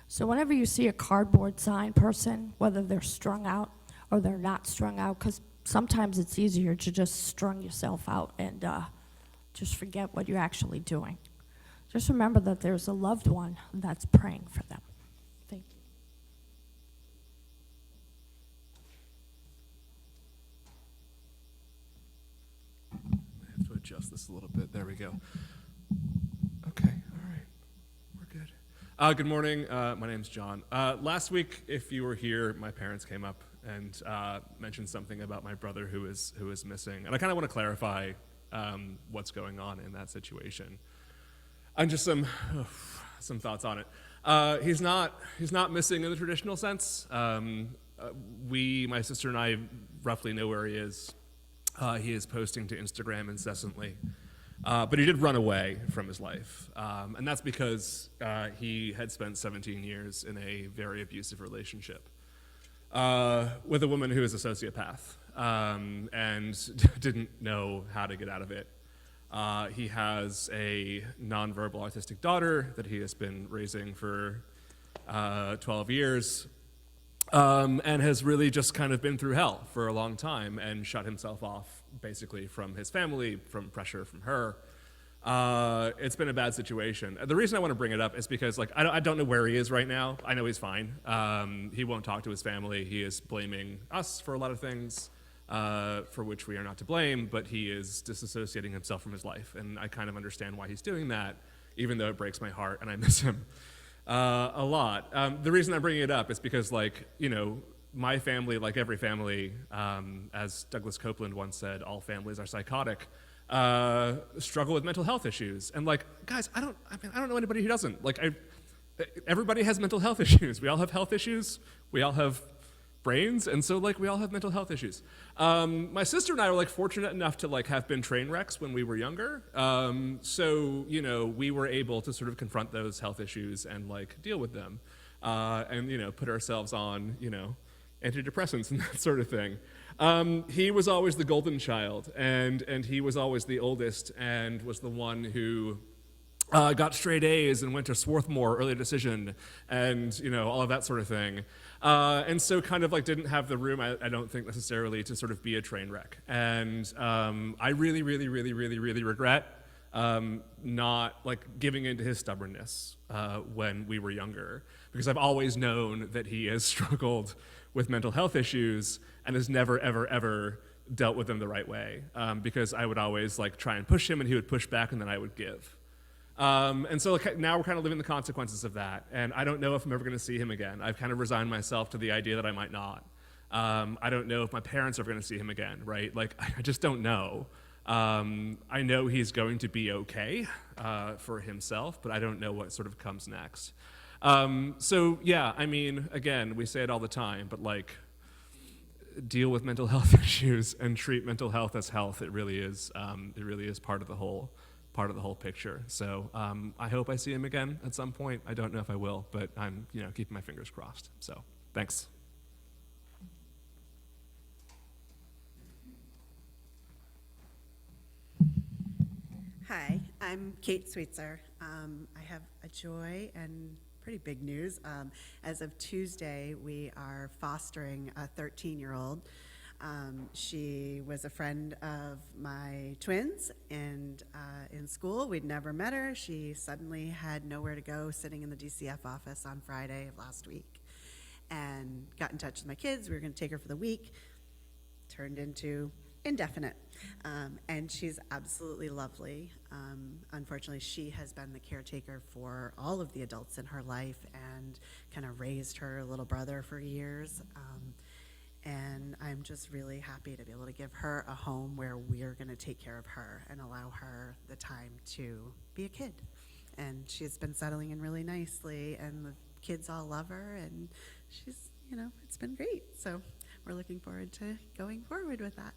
So whenever you see a cardboard sign person, whether they're strung out or they're not strung out, because sometimes it's easier to just strung yourself out and just forget what you're actually doing. Just remember that there's a loved one that's praying for them. Thank you.
I have to adjust this a little bit. There we go. Okay, all right. We're good. Good morning. My name's John. Last week, if you were here, my parents came up and mentioned something about my brother who is missing. And I kind of want to clarify what's going on in that situation. And just some thoughts on it. He's not missing in the traditional sense. My sister and I roughly know where he is. He is posting to Instagram incessantly. But he did run away from his life. And that's because he had spent 17 years in a very abusive relationship with a woman who is a sociopath and didn't know how to get out of it. He has a nonverbal autistic daughter that he has been raising for 12 years. And has really just kind of been through hell for a long time and shut himself off basically from his family, from pressure from her. It's been a bad situation. The reason I want to bring it up is because I don't know where he is right now. I know he's fine. He won't talk to his family. He is blaming us for a lot of things for which we are not to blame, but he is disassociating himself from his life. And I kind of understand why he's doing that, even though it breaks my heart and I miss him a lot. The reason I'm bringing it up is because, my family, like every family, as Douglas Copeland once said, all families are psychotic, struggle with mental health issues. And guys, I don't know anybody who doesn't. Everybody has mental health issues. We all have health issues. We all have brains, and so we all have mental health issues. My sister and I were fortunate enough to have been train wrecks when we were younger. So we were able to sort of confront those health issues and deal with them, and put ourselves on antidepressants and that sort of thing. He was always the golden child, and he was always the oldest and was the one who got straight A's and went to Swarthmore early decision and all of that sort of thing. And so kind of didn't have the room, I don't think necessarily, to sort of be a train wreck. And I really, really, really, really, really regret not giving in to his stubbornness when we were younger, because I've always known that he has struggled with mental health issues and has never, ever, ever dealt with them the right way, because I would always try and push him and he would push back and then I would give. And so now we're kind of living the consequences of that, and I don't know if I'm ever going to see him again. I've kind of resigned myself to the idea that I might not. I don't know if my parents are going to see him again, right? I just don't know. I know he's going to be okay for himself, but I don't know what sort of comes next. So yeah, again, we say it all the time, but deal with mental health issues and treat mental health as health. It really is part of the whole part of the whole picture. So I hope I see him again at some point. I don't know if I will, but I'm keeping my fingers crossed. So thanks.
Hi, I'm Kate Sweetser. I have a joy and pretty big news. As of Tuesday, we are fostering a 13-year-old. She was a friend of my twins, and in school, we'd never met her. She suddenly had nowhere to go, sitting in the DCF office on Friday of last week, and got in touch with my kids. We were going to take her for the week. Turned into indefinite. And she's absolutely lovely. Unfortunately, she has been the caretaker for all of the adults in her life and kind of raised her little brother for years. And I'm just really happy to be able to give her a home where we're going to take care of her and allow her the time to be a kid. And she's been settling in really nicely, and the kids all love her, and she's, it's been great. So we're looking forward to going forward with that.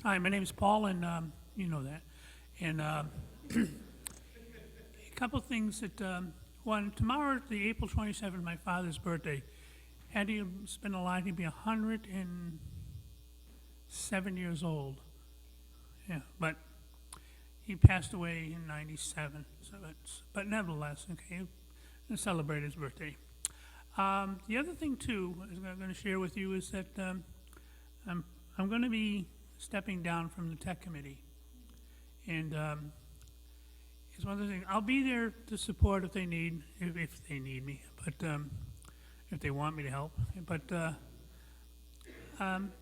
Hi, my name is Paul, and you know that. And a couple things that, one, tomorrow, the April 27th, my father's birthday. Had he been alive, he'd be 107 years old. Yeah, but he passed away in 97, but nevertheless, okay, to celebrate his birthday. The other thing, too, I'm going to share with you is that I'm going to be stepping down from the tech committee. And it's one of the things, I'll be there to support if they need, if they need me, but if they want me to help. But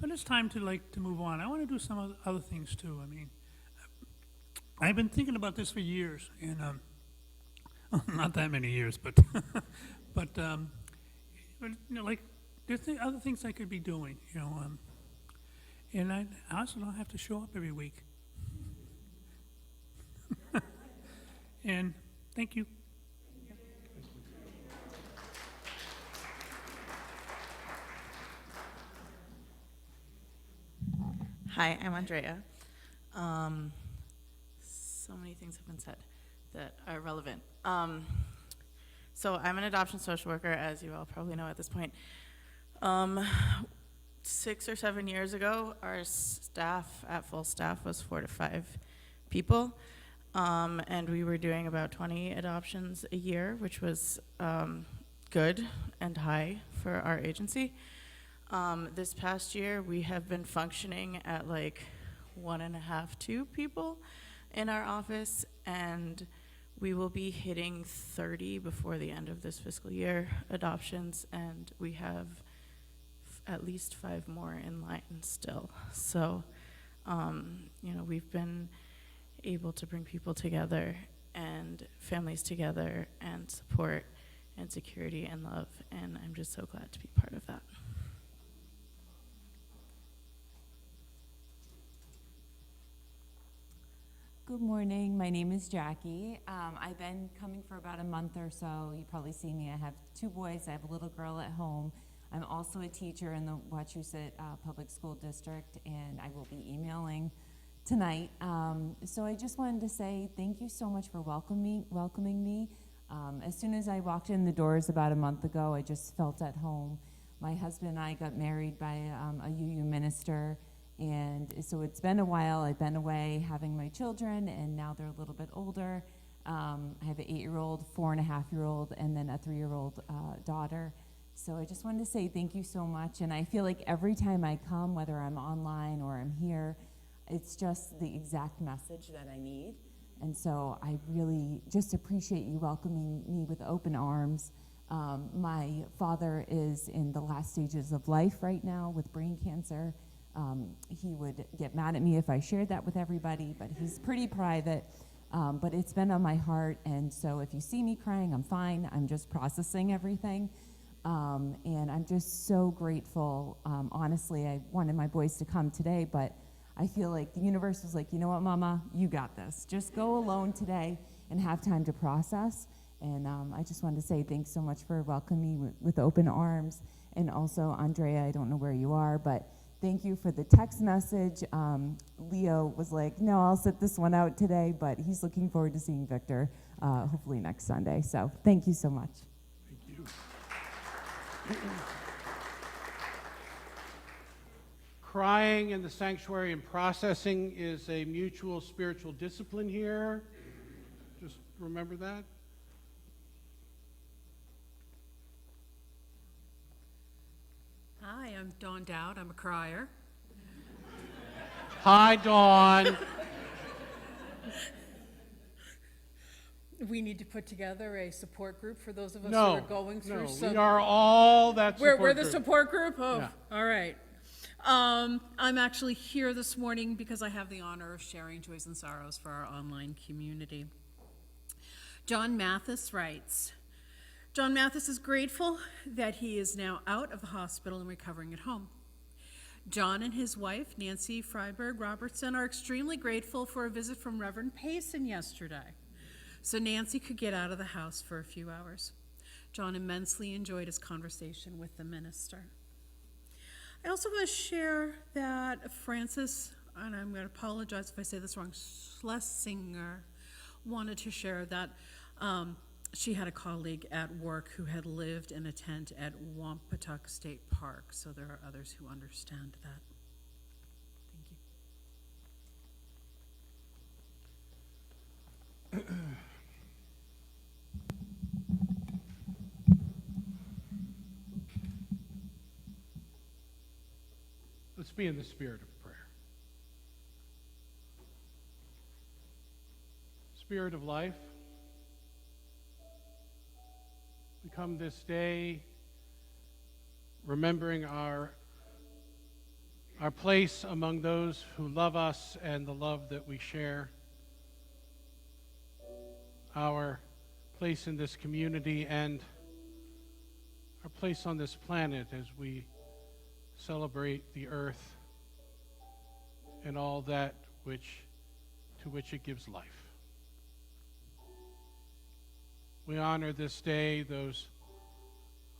it's time to move on. I want to do some other things too. I mean, I've been thinking about this for years, and not that many years, but there's other things I could be doing, and I also don't have to show up every week. And thank you.
Hi, I'm Andrea. So many things have been said that are relevant. So I'm an adoption social worker, as you all probably know at this point. 6 or 7 years ago, our staff at full staff was 4 to 5 people. And we were doing about 20 adoptions a year, which was good and high for our agency. This past year, we have been functioning at 1.5, 2 people in our office, and we will be hitting 30 before the end of this fiscal year adoptions, and we have at least 5 more in line still. So, we've been able to bring people together and families together and support and security and love, and I'm just so glad to be part of that.
Good morning, my name is Jackie. I've been coming for about a month or so. You probably see me, I have 2 boys, I have a little girl at home. I'm also a teacher in the Wachusett Public School District, and I will be emailing tonight. So I just wanted to say thank you so much for welcoming me. As soon as I walked in the doors about a month ago, I just felt at home. My husband and I got married by a UU minister, and so it's been a while. I've been away having my children, and now they're a little bit older. I have an 8-year-old, 4.5-year-old, and then a 3-year-old daughter. So I just wanted to say thank you so much, and I feel like every time I come, whether I'm online or I'm here, it's just the exact message that I need. And so I really just appreciate you welcoming me with open arms. My father is in the last stages of life right now with brain cancer. He would get mad at me if I shared that with everybody, but he's pretty private. But it's been on my heart, and so if you see me crying, I'm fine. I'm just processing everything. And I'm just so grateful. Honestly, I wanted my boys to come today, but I feel like the universe was like, you know what, Mama, you got this. Just go alone today and have time to process. And I just wanted to say thanks so much for welcoming me with open arms. And also, Andrea, I don't know where you are, but thank you for the text message. Leo was like, no, I'll sit this one out today, but he's looking forward to seeing Victor hopefully next Sunday. So thank you so much.
Thank you. Crying in the sanctuary and processing is a mutual spiritual discipline here. Just remember that.
Hi, I'm Dawn Dowd. I'm a crier.
Hi, Dawn.
We need to put together a support group for those of us
No,
who are going through
no,
some.
we are all that support
We're the
group.
support group? Oh,
Yeah.
all right. I'm actually here this morning because I have the honor of sharing joys and sorrows for our online community. John Mathis writes, John Mathis is grateful that he is now out of the hospital and recovering at home. John and his wife, Nancy Freiberg Robertson, are extremely grateful for a visit from Reverend Payson yesterday, so Nancy could get out of the house for a few hours. John immensely enjoyed his conversation with the minister. I also want to share that Frances, and I'm going to apologize if I say this wrong, Schlesinger, wanted to share that she had a colleague at work who had lived in a tent at Wampatuck State Park, so there are others who understand that. Thank you.
Let's be in the spirit of prayer. Spirit of life, we come this day remembering our place among those who love us and the love that we share, our place in this community, and our place on this planet as we celebrate the earth and all that to which it gives life. We honor this day those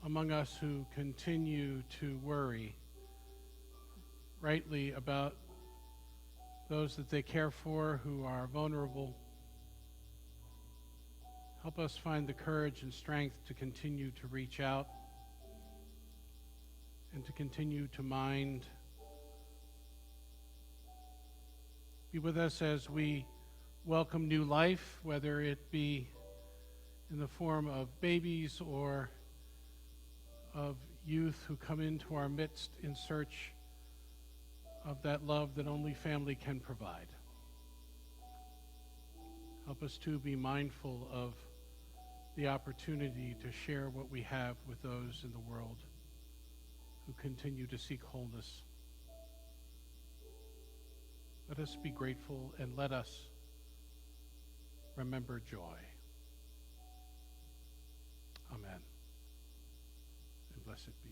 among us who continue to worry rightly about those that they care for who are vulnerable. Help us find the courage and strength to continue to reach out and to continue to mind. Be with us as we welcome new life, whether it be in the form of babies or of youth who come into our midst in search of that love that only family can provide. Help us to be mindful of the opportunity to share what we have with those in the world who continue to seek wholeness. Let us be grateful and let us remember joy. Amen. And blessed be.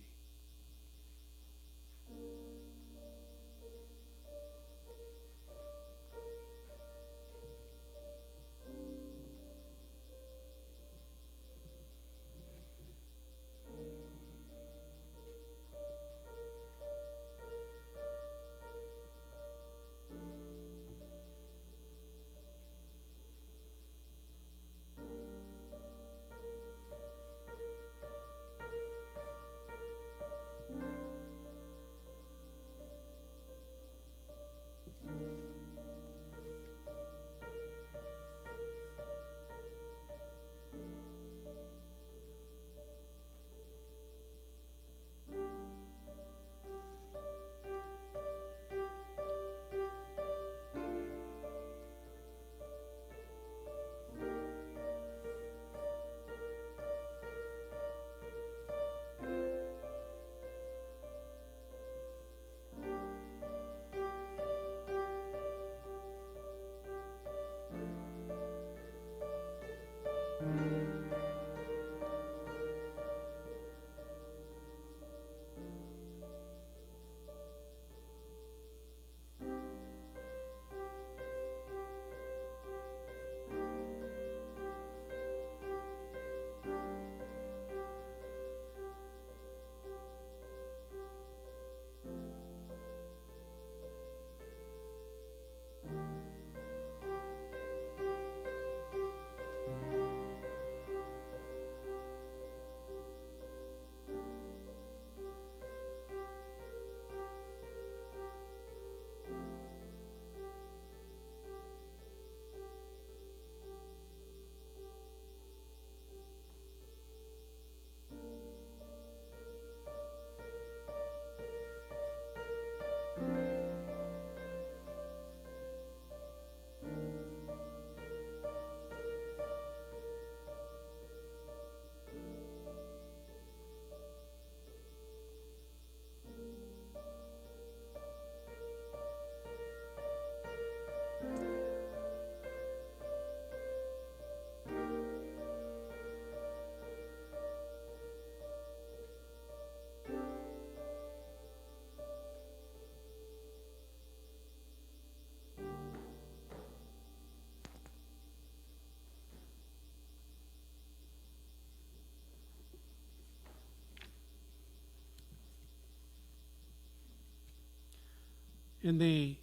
in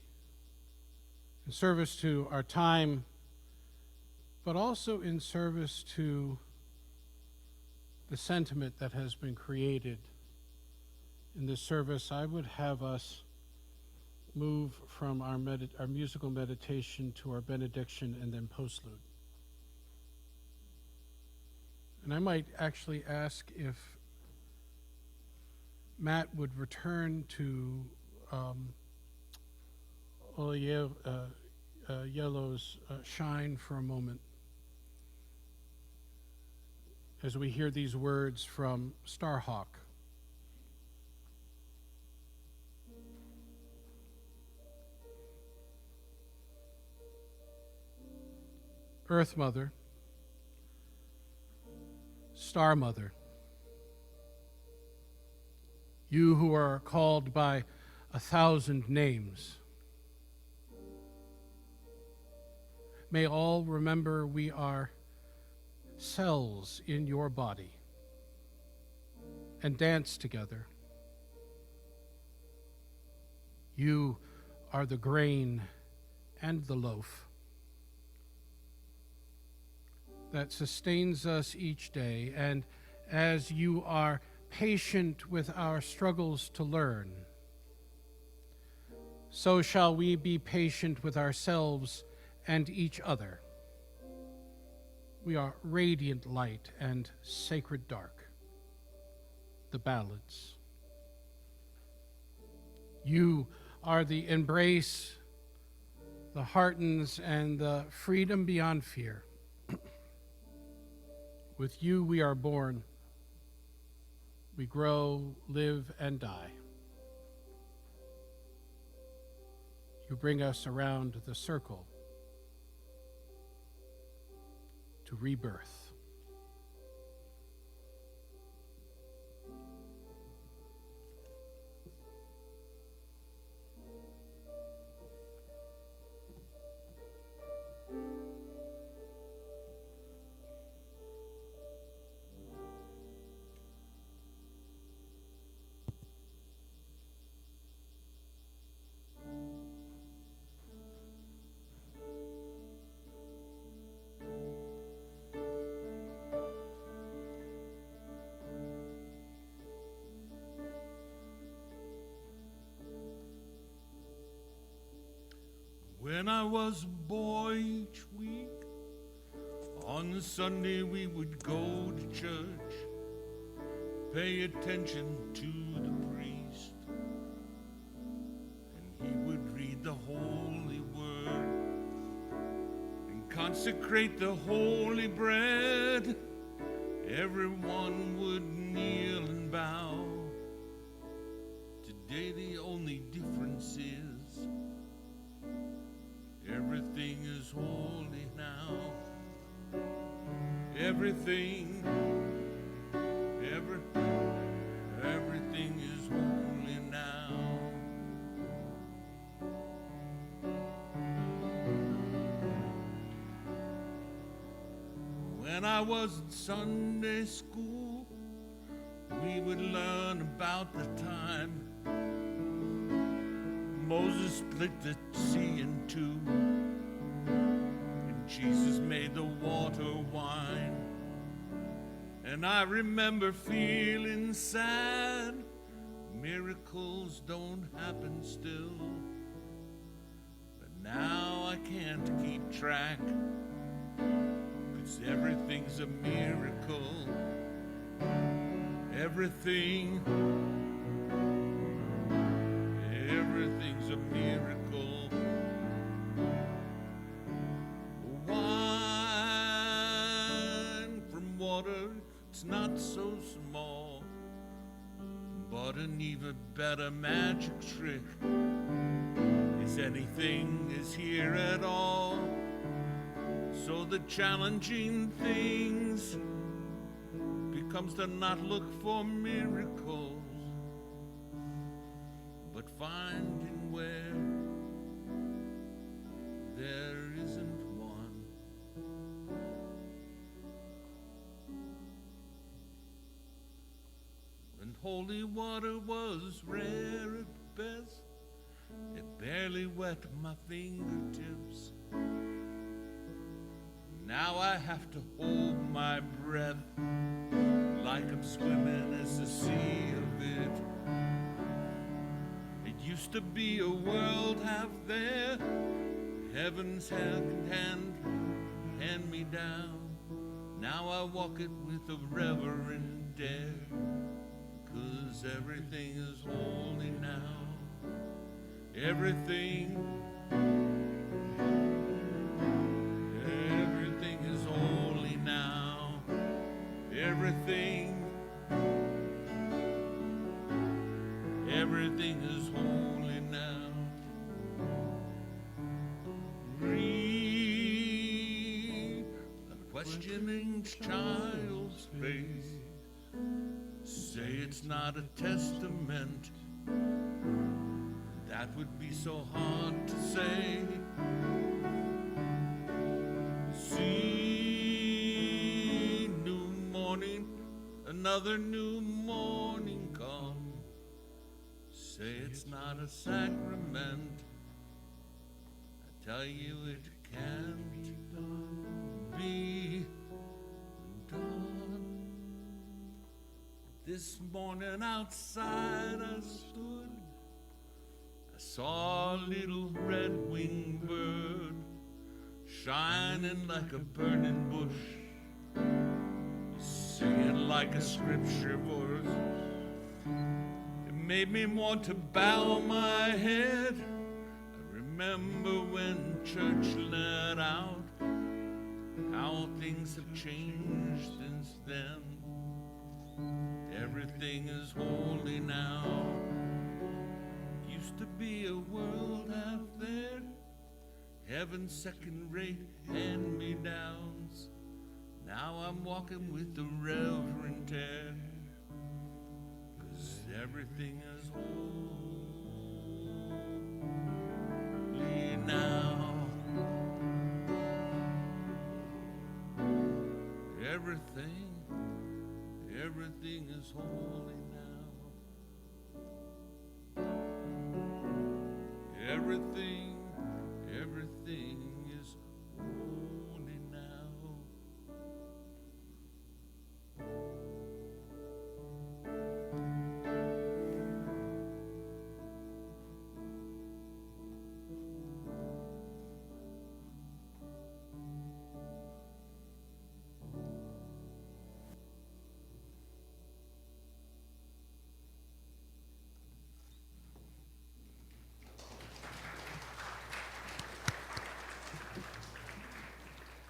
service to our time, but also in service to the sentiment that has been created in this service, I would have us move from our musical meditation to our benediction and then postlude. And I might actually ask if Matt would return to Yellow's Shine for a moment as we hear these words from Starhawk. Earth Mother, Star Mother, you who are called by 1,000 names, may all remember we are cells in your body and dance together. You are the grain and the loaf that sustains us each day, and as you are patient with our struggles to learn, so shall we be patient with ourselves and each other. We are radiant light and sacred dark, the ballads. You are the embrace, the heartens, and the freedom beyond fear. With you we are born, we grow, live, and die. You bring us around the circle to rebirth.
When I was a boy each week, on the Sunday we would go to church, pay attention to the priest, and he would read the holy word and consecrate the holy bread. Everyone would kneel and bow. Today the only difference is everything is holy now. Everything is holy now. When I was in Sunday school, we would learn about the time Moses split the sea in two, and Jesus made the water wine. And I remember feeling sad, miracles don't happen still. But now I can't keep track, 'cause everything's a miracle. Everything's a miracle. Wine from water, it's not so small, but an even better magic trick is anything is here at all. So the challenging things becomes to not look for miracles, but finding where there isn't one. When holy water was rare at best, it barely wet my fingertips. Now I have to hold my breath like I'm swimming in a sea of it. It used to be a world half there, heaven's hand me down. Now I walk it with a reverent dare, 'cause everything is holy now. Everything is holy now. Everything is holy now. Read a questioning child's face. Say it's not a testament. That would be so hard to say. See, new morning, another new morning come. Say it's not a sacrament. I tell you it can't be done. This morning outside I stood, I saw a little red-winged bird shining like a burning bush, singing like a scripture verse. It made me want to bow my head. I remember when church let out, how things have changed since then. Everything is holy now. Used to be a world out there, heaven's second-rate hand-me-downs. Now I'm walking with the reverent air, 'cause everything is holy now. Everything is holy now. Everything is holy now.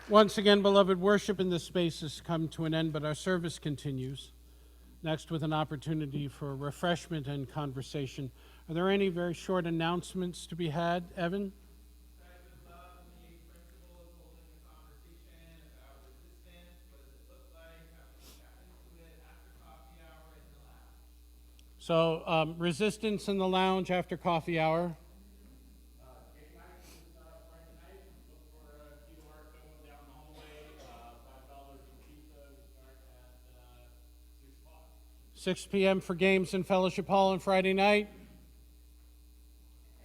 Once again, beloved, worship in this space has come to an end, but our service continues. Next, with an opportunity for refreshment and conversation. Are there any very short announcements to be had, Evan? So, resistance in the lounge after coffee hour. Look for a QR code down the hallway, $5 for pizza. We start at 6 o'clock. 6 p.m. for games in Fellowship Hall on Friday night.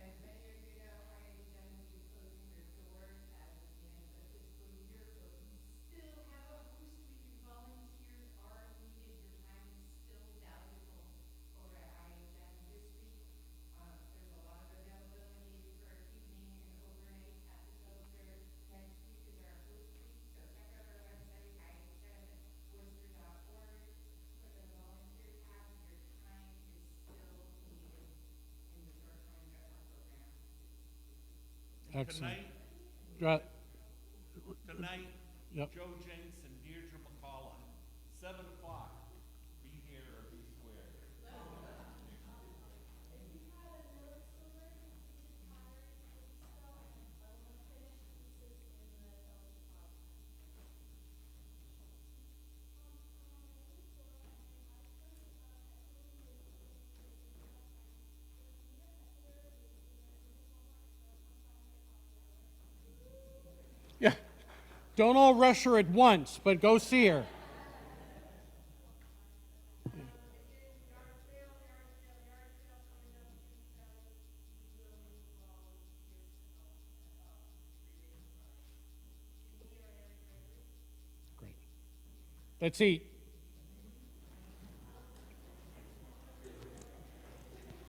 As many of you know, IHM will be closing their doors as of the end of the fiscal year, so if you still have a host week and volunteers are needed, your time is still valuable over at IHM this week. There's a lot of availability for evening and overnight episodes there. Next week is our host week, so check out our website, ihmworcester.org. Click on the volunteer tab. Your time is still needed in the short-term rental program.
Excellent.
Tonight,
Yep.
Joe Jenks and Deirdre McCullough, 7 o'clock. Be here or be square.
Yeah. Don't all rush her at once, but go see her. Let's eat.